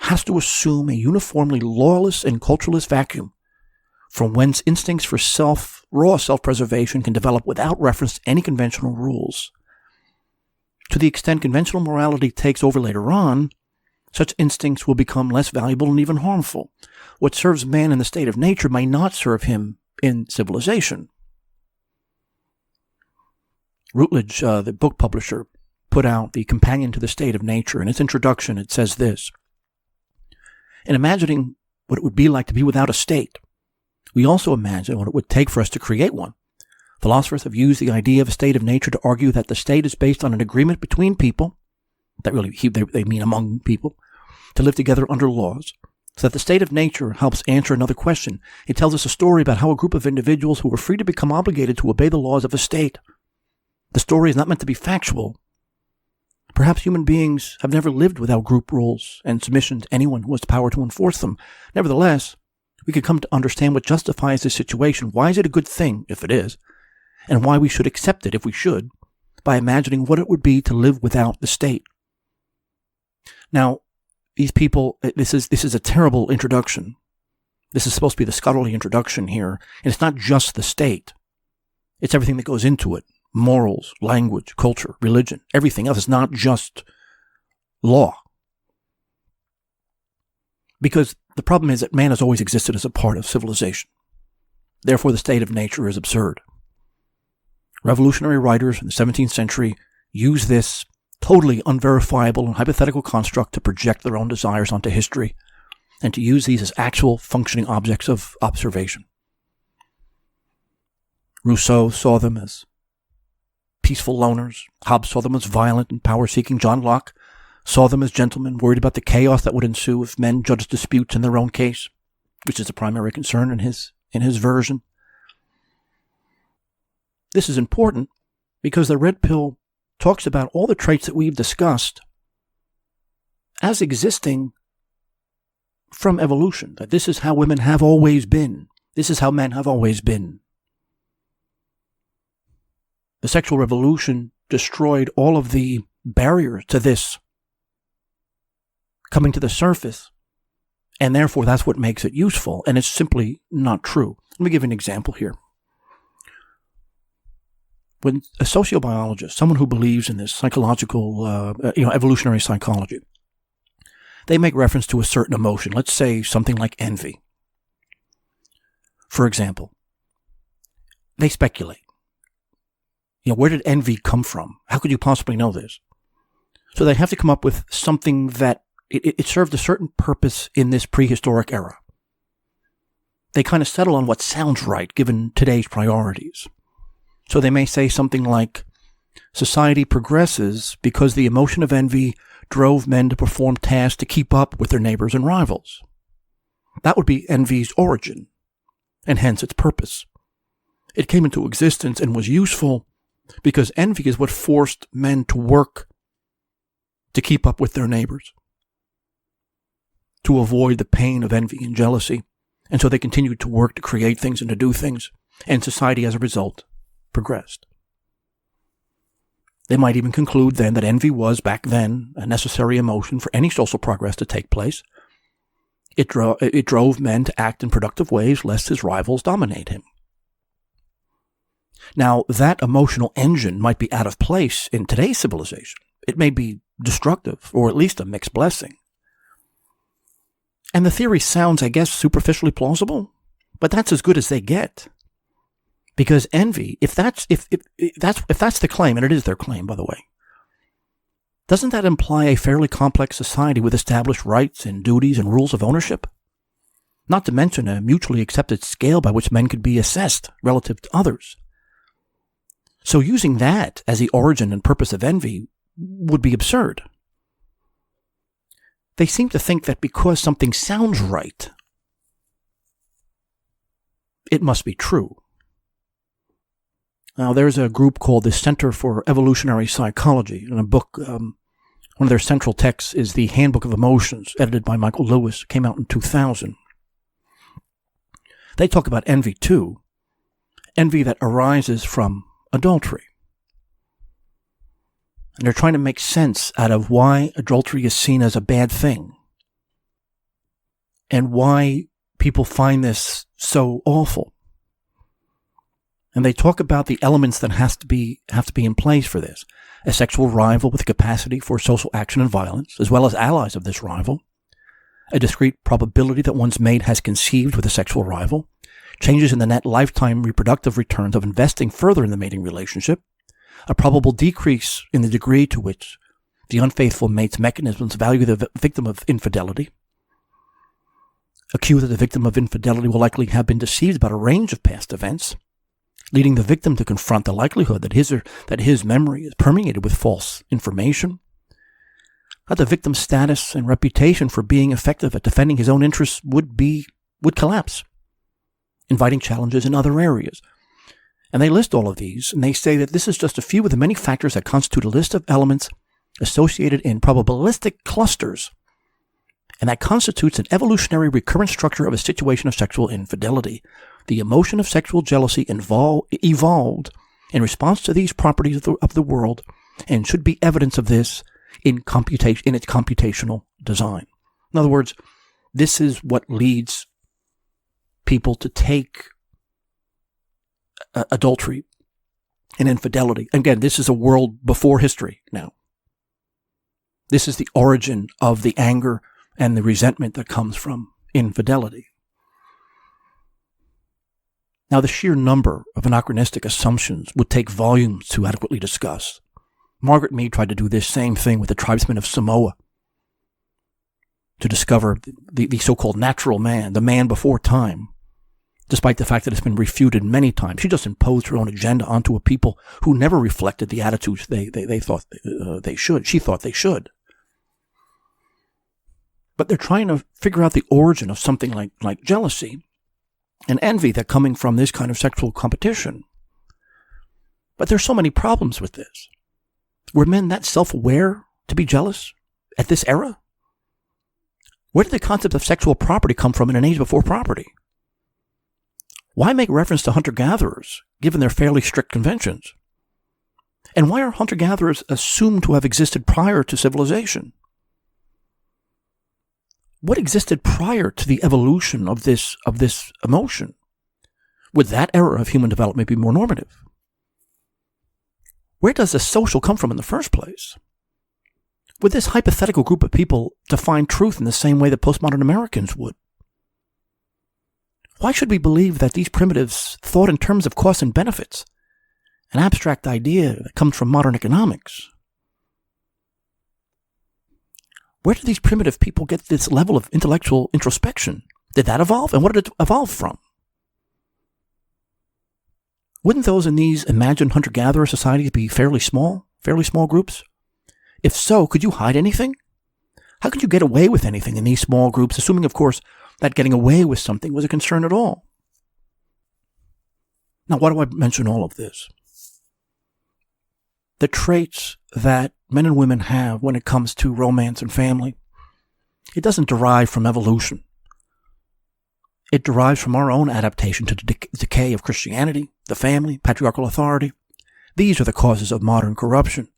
has to assume a uniformly lawless and culturalist vacuum from whence instincts for raw self-preservation can develop without reference to any conventional rules. To the extent conventional morality takes over later on, such instincts will become less valuable and even harmful. What serves man in the state of nature may not serve him in civilization. Routledge, the book publisher, put out The Companion to the State of Nature. In its introduction, it says this: in imagining what it would be like to be without a state, we also imagine what it would take for us to create one. Philosophers have used the idea of a state of nature to argue that the state is based on an agreement between people, that really they mean among people, to live together under laws, so that the state of nature helps answer another question. It tells us a story about how a group of individuals who were free to become obligated to obey the laws of a state. The story is not meant to be factual. Perhaps human beings have never lived without group rules and submission to anyone who has the power to enforce them. Nevertheless, we could come to understand what justifies this situation. Why is it a good thing, if it is, and why we should accept it, if we should, by imagining what it would be to live without the state. Now, these people, this is a terrible introduction. This is supposed to be the scholarly introduction here, and it's not just the state. It's everything that goes into it. Morals, language, culture, religion, everything else. It's not just law. Because the problem is that man has always existed as a part of civilization. Therefore, the state of nature is absurd. Revolutionary writers in the 17th century used this totally unverifiable and hypothetical construct to project their own desires onto history and to use these as actual functioning objects of observation. Rousseau saw them as peaceful loners. Hobbes saw them as violent and power-seeking. John Locke saw them as gentlemen worried about the chaos that would ensue if men judged disputes in their own case, which is the primary concern in his version. This is important because the Red Pill talks about all the traits that we've discussed as existing from evolution, that this is how women have always been. This is how men have always been. The sexual revolution destroyed all of the barriers to this coming to the surface, and therefore that's what makes it useful, and it's simply not true. Let me give you an example here. When a sociobiologist, someone who believes in this psychological, evolutionary psychology, they make reference to a certain emotion, let's say something like envy. For example, they speculate. Where did envy come from? How could you possibly know this? So they have to come up with something that it served a certain purpose in this prehistoric era. They kind of settle on what sounds right given today's priorities. So they may say something like, society progresses because the emotion of envy drove men to perform tasks to keep up with their neighbors and rivals. That would be envy's origin, and hence its purpose. It came into existence and was useful because envy is what forced men to work to keep up with their neighbors, to avoid the pain of envy and jealousy. And so they continued to work to create things and to do things, and society as a result progressed. They might even conclude then that envy was, back then, a necessary emotion for any social progress to take place. It drove men to act in productive ways lest his rivals dominate him. Now, that emotional engine might be out of place in today's civilization. It may be destructive, or at least a mixed blessing. And the theory sounds, I guess, superficially plausible, But that's as good as they get. Because envy, if that's the claim, and it is their claim, by the way, doesn't that imply a fairly complex society with established rights and duties and rules of ownership? Not to mention a mutually accepted scale by which men could be assessed relative to others. So using that as the origin and purpose of envy would be absurd. They seem to think that because something sounds right, it must be true. Now, there's a group called the Center for Evolutionary Psychology. In a book, one of their central texts is the Handbook of Emotions, edited by Michael Lewis, came out in 2000. They talk about envy, too. Envy that arises from adultery. And they're trying to make sense out of why adultery is seen as a bad thing. And why people find this so awful. And they talk about the elements that have to be in place for this. A sexual rival with a capacity for social action and violence, as well as allies of this rival. A discrete probability that one's mate has conceived with a sexual rival. Changes in the net lifetime reproductive returns of investing further in the mating relationship. A probable decrease in the degree to which the unfaithful mate's mechanisms value the victim of infidelity. A cue that the victim of infidelity will likely have been deceived about a range of past events, leading the victim to confront the likelihood that his memory is permeated with false information, that the victim's status and reputation for being effective at defending his own interests would collapse, inviting challenges in other areas. And they list all of these, and they say that this is just a few of the many factors that constitute a list of elements associated in probabilistic clusters, and that constitutes an evolutionary recurrent structure of a situation of sexual infidelity. The emotion of sexual jealousy evolved in response to these properties of the world, and should be evidence of this in its computational design. In other words, this is what leads people to take adultery and infidelity. Again, this is a world before history now. This is the origin of the anger and the resentment that comes from infidelity. Now, the sheer number of anachronistic assumptions would take volumes to adequately discuss. Margaret Mead tried to do this same thing with the tribesmen of Samoa to discover the so-called natural man, the man before time, despite the fact that it's been refuted many times. She just imposed her own agenda onto a people who never reflected the attitudes they thought they should. She thought they should. But they're trying to figure out the origin of something like jealousy and envy that coming from this kind of sexual competition. But there's so many problems with this. Were men that self-aware to be jealous at this era? Where did the concept of sexual property come from in an age before property? Why make reference to hunter-gatherers, given their fairly strict conventions? And why are hunter-gatherers assumed to have existed prior to civilization? What existed prior to the evolution of this emotion? Would that era of human development be more normative? Where does the social come from in the first place? Would this hypothetical group of people define truth in the same way that postmodern Americans would? Why should we believe that these primitives thought in terms of costs and benefits, an abstract idea that comes from modern economics? Where did these primitive people get this level of intellectual introspection? Did that evolve? And what did it evolve from? Wouldn't those in these imagined hunter-gatherer societies be fairly small groups? If so, could you hide anything? How could you get away with anything in these small groups, assuming, of course, that getting away with something was a concern at all? Now, why do I mention all of this? The traits that men and women have when it comes to romance and family, it doesn't derive from evolution. It derives from our own adaptation to the decay of Christianity, the family, patriarchal authority. These are the causes of modern corruption.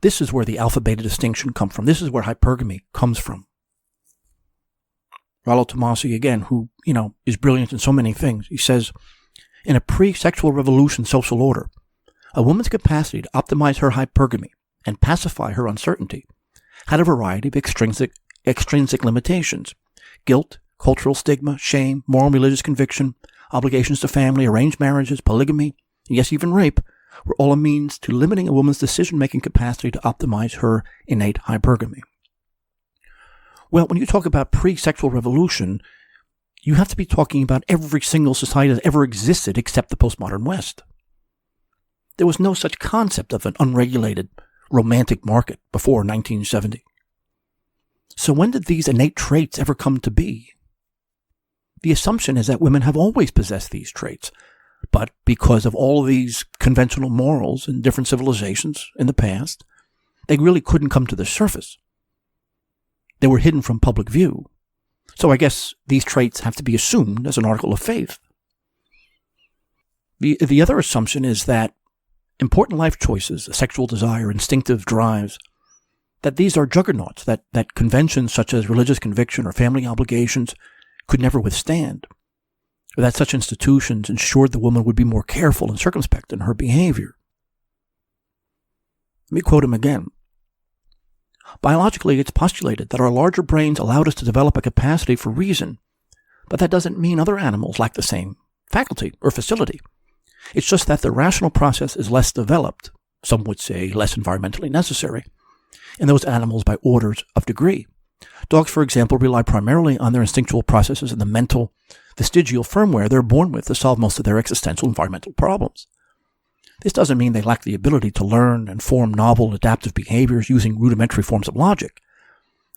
This is where the alpha-beta distinction comes from. This is where hypergamy comes from. Rollo Tomassi, again, who, is brilliant in so many things, he says, in a pre-sexual revolution social order, a woman's capacity to optimize her hypergamy and pacify her uncertainty had a variety of extrinsic limitations: guilt, cultural stigma, shame, moral and religious conviction, obligations to family, arranged marriages, polygamy, and yes, even rape, were all a means to limiting a woman's decision-making capacity to optimize her innate hypergamy. Well, when you talk about pre-sexual revolution, you have to be talking about every single society that ever existed except the postmodern West. There was no such concept of an unregulated romantic market before 1970. So when did these innate traits ever come to be? The assumption is that women have always possessed these traits, but because of all of these conventional morals in different civilizations in the past, they really couldn't come to the surface. They were hidden from public view. So I guess these traits have to be assumed as an article of faith. The other assumption is that important life choices, sexual desire, instinctive drives, that these are juggernauts that conventions such as religious conviction or family obligations could never withstand, or that such institutions ensured the woman would be more careful and circumspect in her behavior. Let me quote him again. Biologically, it's postulated that our larger brains allowed us to develop a capacity for reason, but that doesn't mean other animals lack the same faculty or facility. It's just that the rational process is less developed, some would say less environmentally necessary, in those animals by orders of degree. Dogs, for example, rely primarily on their instinctual processes and the mental, vestigial firmware they're born with to solve most of their existential environmental problems. This doesn't mean they lack the ability to learn and form novel, adaptive behaviors using rudimentary forms of logic.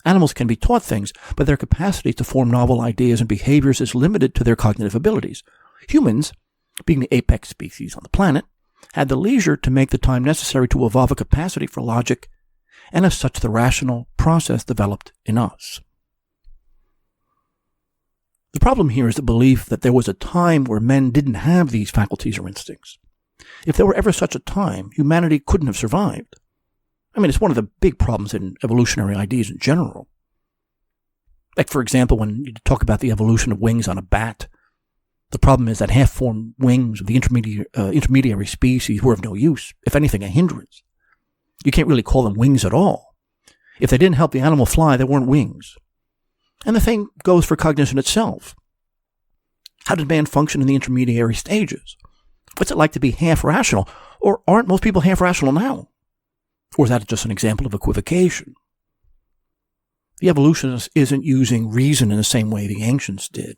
Animals can be taught things, but their capacity to form novel ideas and behaviors is limited to their cognitive abilities. Humans, being the apex species on the planet, had the leisure to make the time necessary to evolve a capacity for logic, and as such the rational process developed in us. The problem here is the belief that there was a time where men didn't have these faculties or instincts. If there were ever such a time, humanity couldn't have survived. I mean, it's one of the big problems in evolutionary ideas in general. Like, for example, when you talk about the evolution of wings on a bat, the problem is that half-formed wings of the intermediary species were of no use, if anything, a hindrance. You can't really call them wings at all. If they didn't help the animal fly, they weren't wings. And the same goes for cognition itself. How did man function in the intermediary stages? What's it like to be half-rational? Or aren't most people half-rational now? Or is that just an example of equivocation? The evolutionist isn't using reason in the same way the ancients did.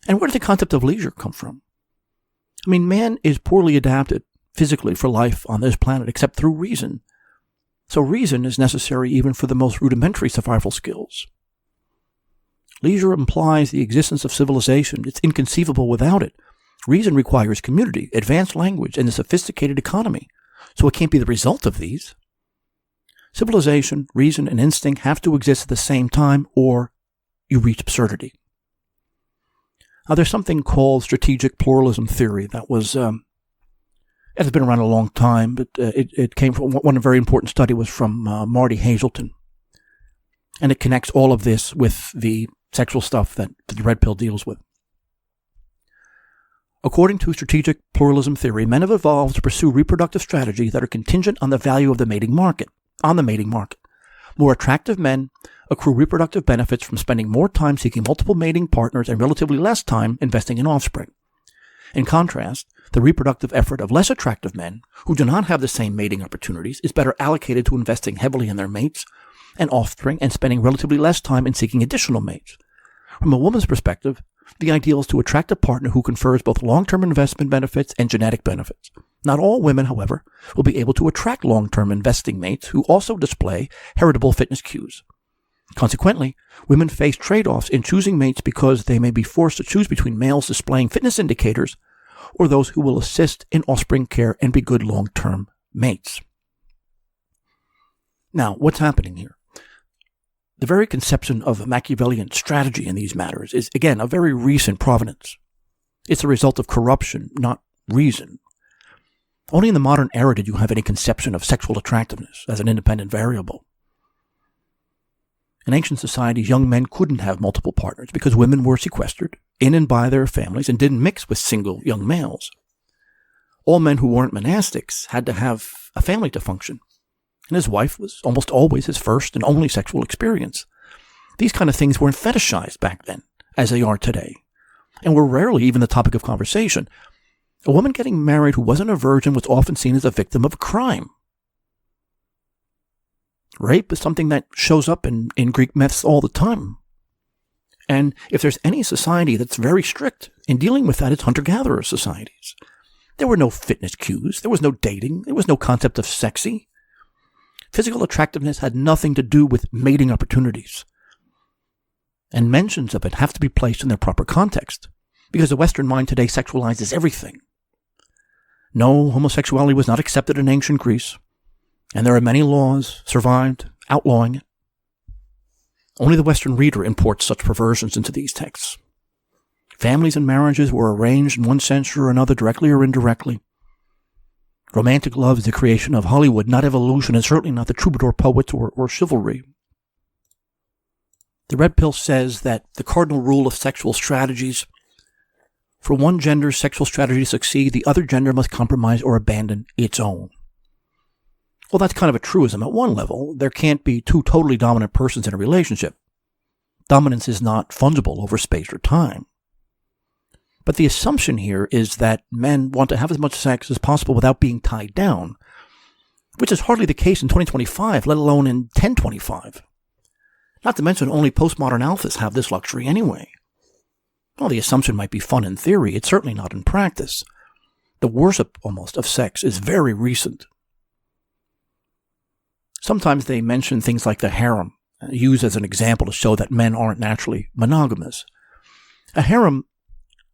And where did the concept of leisure come from? I mean, man is poorly adapted physically for life on this planet except through reason. So reason is necessary even for the most rudimentary survival skills. Leisure implies the existence of civilization. It's inconceivable without it. Reason requires community, advanced language, and a sophisticated economy, so it can't be the result of these. Civilization, reason, and instinct have to exist at the same time, or you reach absurdity. Now, there's something called strategic pluralism theory that was, it has been around a long time, but it came from, one very important study was from Marty Hazelton, and it connects all of this with the sexual stuff that the Redpill deals with. According to strategic pluralism theory, men have evolved to pursue reproductive strategies that are contingent on the value of the mating market, More attractive men accrue reproductive benefits from spending more time seeking multiple mating partners and relatively less time investing in offspring. In contrast, the reproductive effort of less attractive men, who do not have the same mating opportunities, is better allocated to investing heavily in their mates and offspring and spending relatively less time in seeking additional mates. From a woman's perspective, the ideal is to attract a partner who confers both long-term investment benefits and genetic benefits. Not all women, however, will be able to attract long-term investing mates who also display heritable fitness cues. Consequently, women face trade-offs in choosing mates because they may be forced to choose between males displaying fitness indicators or those who will assist in offspring care and be good long-term mates. Now, what's happening here? The very conception of Machiavellian strategy in these matters is, again, a very recent provenance. It's a result of corruption, not reason. Only in the modern era did you have any conception of sexual attractiveness as an independent variable. In ancient societies, young men couldn't have multiple partners because women were sequestered in and by their families and didn't mix with single young males. All men who weren't monastics had to have a family to function, and his wife was almost always his first and only sexual experience. These kind of things weren't fetishized back then, as they are today. and were rarely even the topic of conversation. A woman getting married who wasn't a virgin was often seen as a victim of a crime. Rape is something that shows up in Greek myths all the time. And if there's any society that's very strict in dealing with that, it's hunter-gatherer societies. There were no fitness cues. There was no dating. There was no concept of sexy. Physical attractiveness had nothing to do with mating opportunities. And mentions of it have to be placed in their proper context, because the Western mind today sexualizes everything. No, homosexuality was not accepted in ancient Greece, and there are many laws survived outlawing it. Only the Western reader imports such perversions into these texts. Families and marriages were arranged in one sense or another, directly or indirectly. Romantic love is the creation of Hollywood, not evolution, and certainly not the troubadour poets or chivalry. The Red Pill says that the cardinal rule of sexual strategies: for one gender's sexual strategy to succeed, the other gender must compromise or abandon its own. Well, that's kind of a truism at one level. There can't be two totally dominant persons in a relationship. Dominance is not fungible over space or time. But the assumption here is that men want to have as much sex as possible without being tied down, which is hardly the case in 2025, let alone in 1025. Not to mention only postmodern alphas have this luxury anyway. Well, the assumption might be fun in theory. It's certainly not in practice. The worship, almost, of sex is very recent. Sometimes they mention things like the harem, used as an example to show that men aren't naturally monogamous. A harem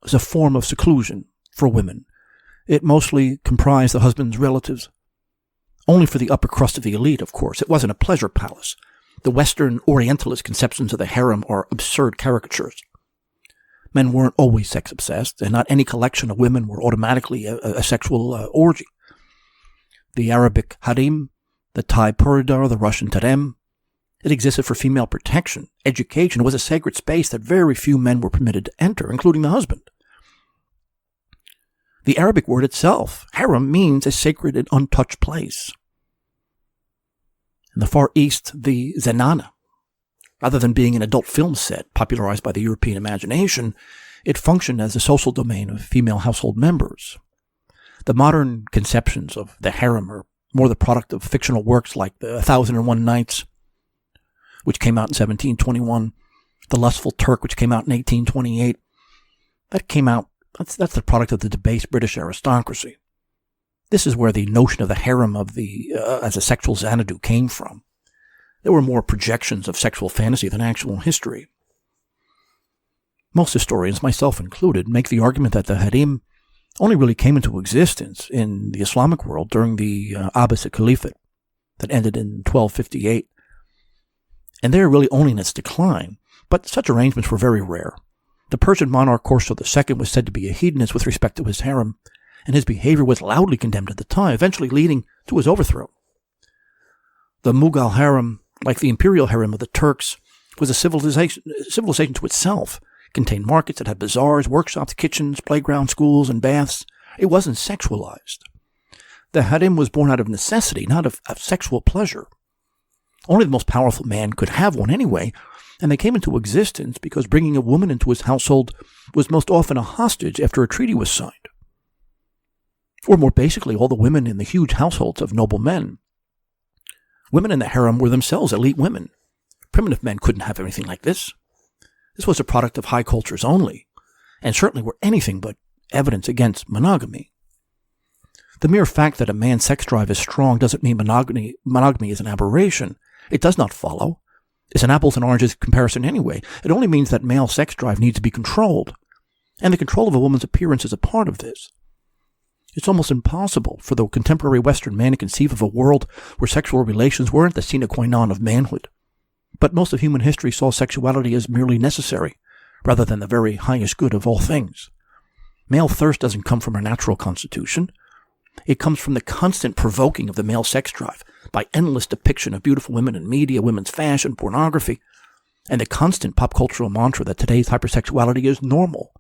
is a form of seclusion for women. It mostly comprised the husband's relatives. Only for the upper crust of the elite, of course. It wasn't a pleasure palace. The Western Orientalist conceptions of the harem are absurd caricatures. Men weren't always sex-obsessed, and not any collection of women were automatically a sexual orgy. The Arabic harem, the Thai puridar, the Russian terem, it existed for female protection. Education was a sacred space that very few men were permitted to enter, including the husband. The Arabic word itself, harem, means a sacred and untouched place. In the Far East, the zenana, rather than being an adult film set popularized by the European imagination, it functioned as a social domain of female household members. The modern conceptions of the harem are more the product of fictional works like the 1001 Nights, which came out in 1721, The Lustful Turk, which came out in 1828. That's the product of the debased British aristocracy. This is where the notion of the harem as a sexual Xanadu came from. There were more projections of sexual fantasy than actual history. Most historians, myself included, make the argument that the harem only really came into existence in the Islamic world during the Abbasid Caliphate that ended in 1258. And they are really only in its decline, but such arrangements were very rare. The Persian monarch Khosrow II was said to be a hedonist with respect to his harem, and his behavior was loudly condemned at the time, eventually leading to his overthrow. The Mughal harem, like the imperial harem of the Turks, was a civilization to itself. It contained markets that had bazaars, workshops, kitchens, playgrounds, schools, and baths. It wasn't sexualized. The harem was born out of necessity, not of sexual pleasure. Only the most powerful man could have one anyway, and they came into existence because bringing a woman into his household was most often a hostage after a treaty was signed. Or more basically, all the women in the huge households of noble men. Women in the harem were themselves elite women. Primitive men couldn't have anything like this. This was a product of high cultures only, and certainly were anything but evidence against monogamy. The mere fact that a man's sex drive is strong doesn't mean monogamy is an aberration. It does not follow. It's an apples and oranges comparison anyway. It only means that male sex drive needs to be controlled, and the control of a woman's appearance is a part of this. It's almost impossible for the contemporary Western man to conceive of a world where sexual relations weren't the sine qua non of manhood. But most of human history saw sexuality as merely necessary, rather than the very highest good of all things. Male thirst doesn't come from our natural constitution. It comes from the constant provoking of the male sex drive by endless depiction of beautiful women in media, women's fashion, pornography, and the constant pop cultural mantra that today's hypersexuality is normal,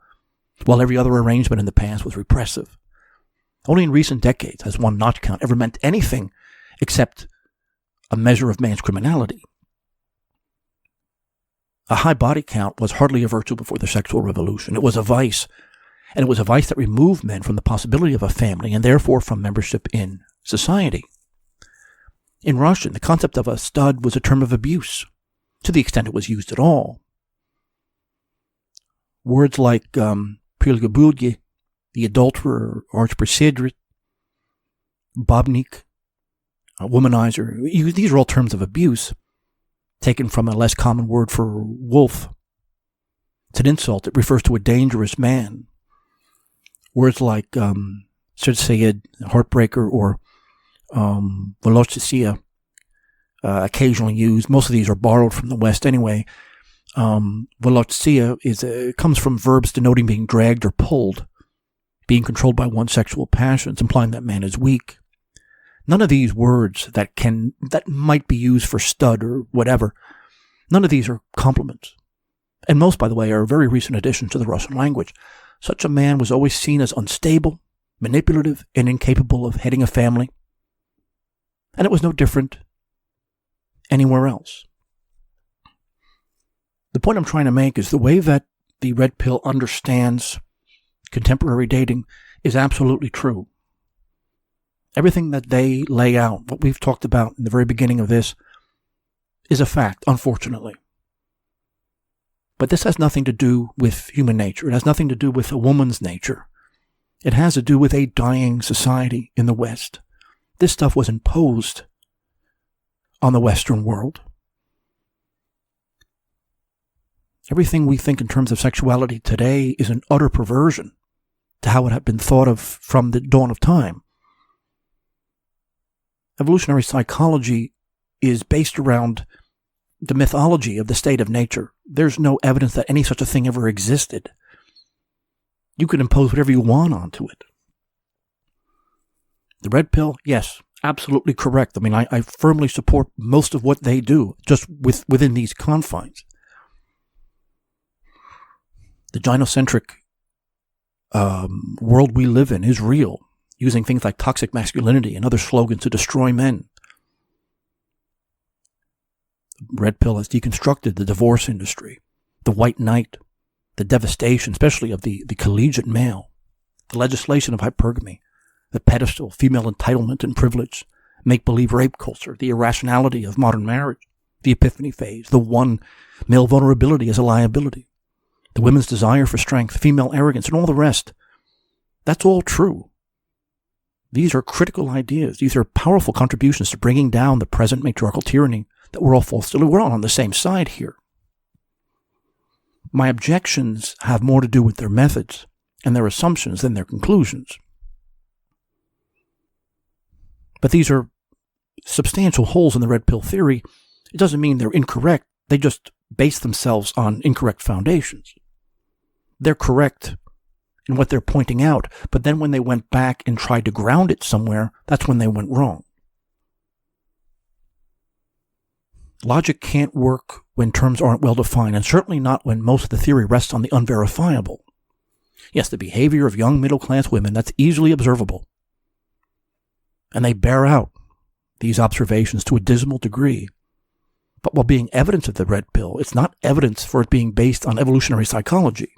while every other arrangement in the past was repressive. Only in recent decades has one notch count ever meant anything except a measure of man's criminality. A high body count was hardly a virtue before the sexual revolution. It was a vice. And it was a vice that removed men from the possibility of a family and therefore from membership in society. In Russian, the concept of a stud was a term of abuse, to the extent it was used at all. Words like прелюбодей, the adulterer, arch-presidrit, babnik, a womanizer, these are all terms of abuse, taken from a less common word for wolf. It's an insult. It refers to a dangerous man. Words like Sayed, heartbreaker, or Volochisia, occasionally used. Most of these are borrowed from the West anyway. Volochisia comes from verbs denoting being dragged or pulled, being controlled by one's sexual passions, implying that man is weak. None of these words that might be used for stud or whatever, none of these are compliments. And most, by the way, are a very recent addition to the Russian language. Such a man was always seen as unstable, manipulative, and incapable of heading a family. And it was no different anywhere else. The point I'm trying to make is the way that the Red Pill understands contemporary dating is absolutely true. Everything that they lay out, what we've talked about in the very beginning of this, is a fact, unfortunately. But this has nothing to do with human nature. It has nothing to do with a woman's nature. It has to do with a dying society in the West. This stuff was imposed on the Western world. Everything we think in terms of sexuality today is an utter perversion to how it had been thought of from the dawn of time. Evolutionary psychology is based around the mythology of the state of nature. There's no evidence that any such a thing ever existed. You can impose whatever you want onto it. The Red Pill, yes, absolutely correct. I mean, I firmly support most of what they do, just within these confines. The gynocentric world we live in is real, using things like toxic masculinity and other slogans to destroy men. Red Pill has deconstructed the divorce industry, the white knight, the devastation, especially of the collegiate male, the legislation of hypergamy, the pedestal, female entitlement and privilege, make-believe rape culture, the irrationality of modern marriage, the epiphany phase, the one, male vulnerability as a liability, the women's desire for strength, female arrogance, and all the rest. That's all true. These are critical ideas. These are powerful contributions to bringing down the present matriarchal tyranny that we're all false to. We're all on the same side here. My objections have more to do with their methods and their assumptions than their conclusions. But these are substantial holes in the Red Pill theory. It doesn't mean they're incorrect. They just base themselves on incorrect foundations. They're correct in what they're pointing out, but then when they went back and tried to ground it somewhere, that's when they went wrong. Logic can't work when terms aren't well defined, and certainly not when most of the theory rests on the unverifiable. Yes, the behavior of young middle-class women, that's easily observable. And they bear out these observations to a dismal degree. But while being evidence of the Red Pill, it's not evidence for it being based on evolutionary psychology.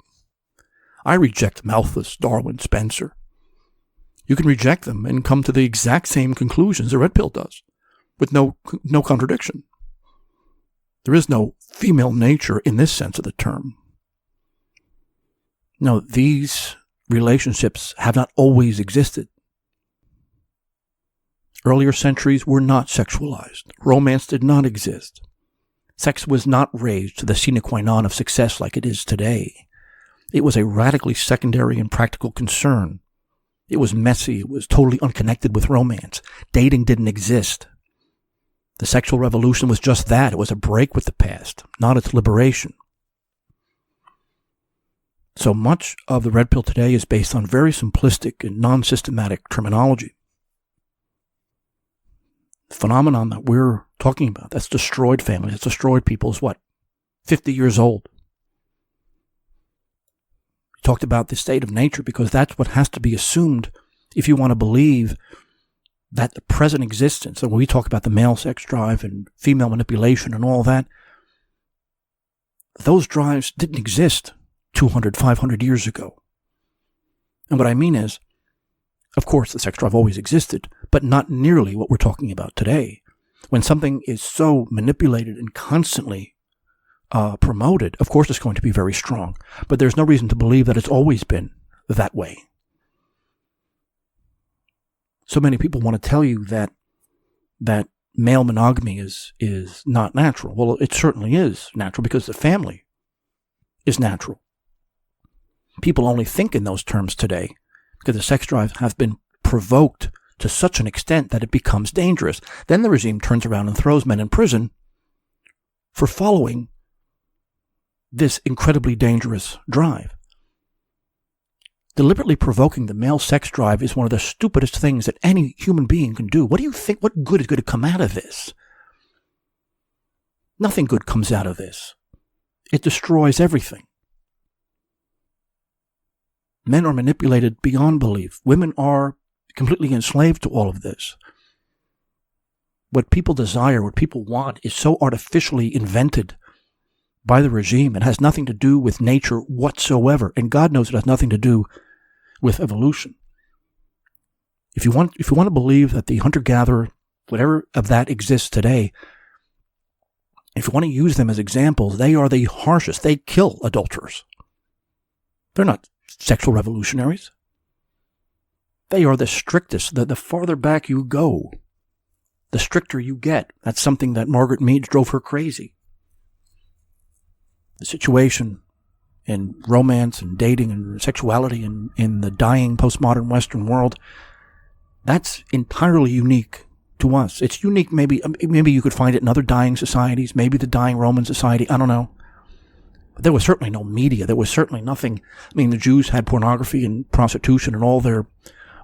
I reject Malthus, Darwin, Spencer. You can reject them and come to the exact same conclusions the Red Pill does, with no contradiction. There is no female nature in this sense of the term. No, these relationships have not always existed. Earlier centuries were not sexualized. Romance did not exist. Sex was not raised to the sine qua non of success like it is today. It was a radically secondary and practical concern. It was messy. It was totally unconnected with romance. Dating didn't exist. The sexual revolution was just that. It was a break with the past, not its liberation. So much of the Red Pill today is based on very simplistic and non-systematic terminology. The phenomenon that we're talking about, that's destroyed families, that's destroyed people, is what? 50 years old. We talked about the state of nature because that's what has to be assumed if you want to believe that the present existence, and when we talk about the male sex drive and female manipulation and all that, those drives didn't exist 200, 500 years ago. And what I mean is, of course, the sex drive always existed, but not nearly what we're talking about today. When something is so manipulated and constantly promoted, of course it's going to be very strong. But there's no reason to believe that it's always been that way. So many people want to tell you that male monogamy is not natural. Well, it certainly is natural because the family is natural. People only think in those terms today because the sex drive has been provoked to such an extent that it becomes dangerous. Then the regime turns around and throws men in prison for following this incredibly dangerous drive. Deliberately provoking the male sex drive is one of the stupidest things that any human being can do. What do you think? What good is going to come out of this? Nothing good comes out of this. It destroys everything. Men are manipulated beyond belief. Women are completely enslaved to all of this. What people desire, what people want, is so artificially invented by the regime. It has nothing to do with nature whatsoever. And God knows it has nothing to do with evolution. If you want to believe that the hunter-gatherer, whatever of that exists today, if you want to use them as examples, they are the harshest. They kill adulterers. They're not sexual revolutionaries. They are the strictest. The farther back you go, the stricter you get. That's something that Margaret Mead drove her crazy. The situation in romance and dating and sexuality in the dying postmodern Western world, that's entirely unique to us. It's unique. Maybe you could find it in other dying societies, maybe the dying Roman society. I don't know. But there was certainly no media. There was certainly nothing. I mean, the Jews had pornography and prostitution in all their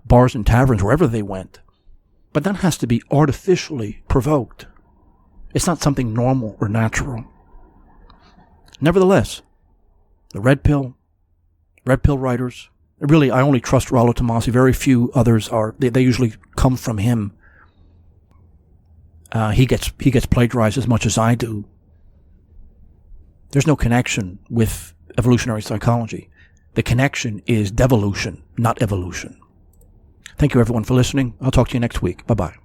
bars and taverns wherever they went. But that has to be artificially provoked. It's not something normal or natural. Nevertheless, the Redpill writers, really, I only trust Rollo Tomassi. Very few others are. They usually come from him. He gets plagiarized as much as I do. There's no connection with evolutionary psychology. The connection is devolution, not evolution. Thank you, everyone, for listening. I'll talk to you next week. Bye-bye.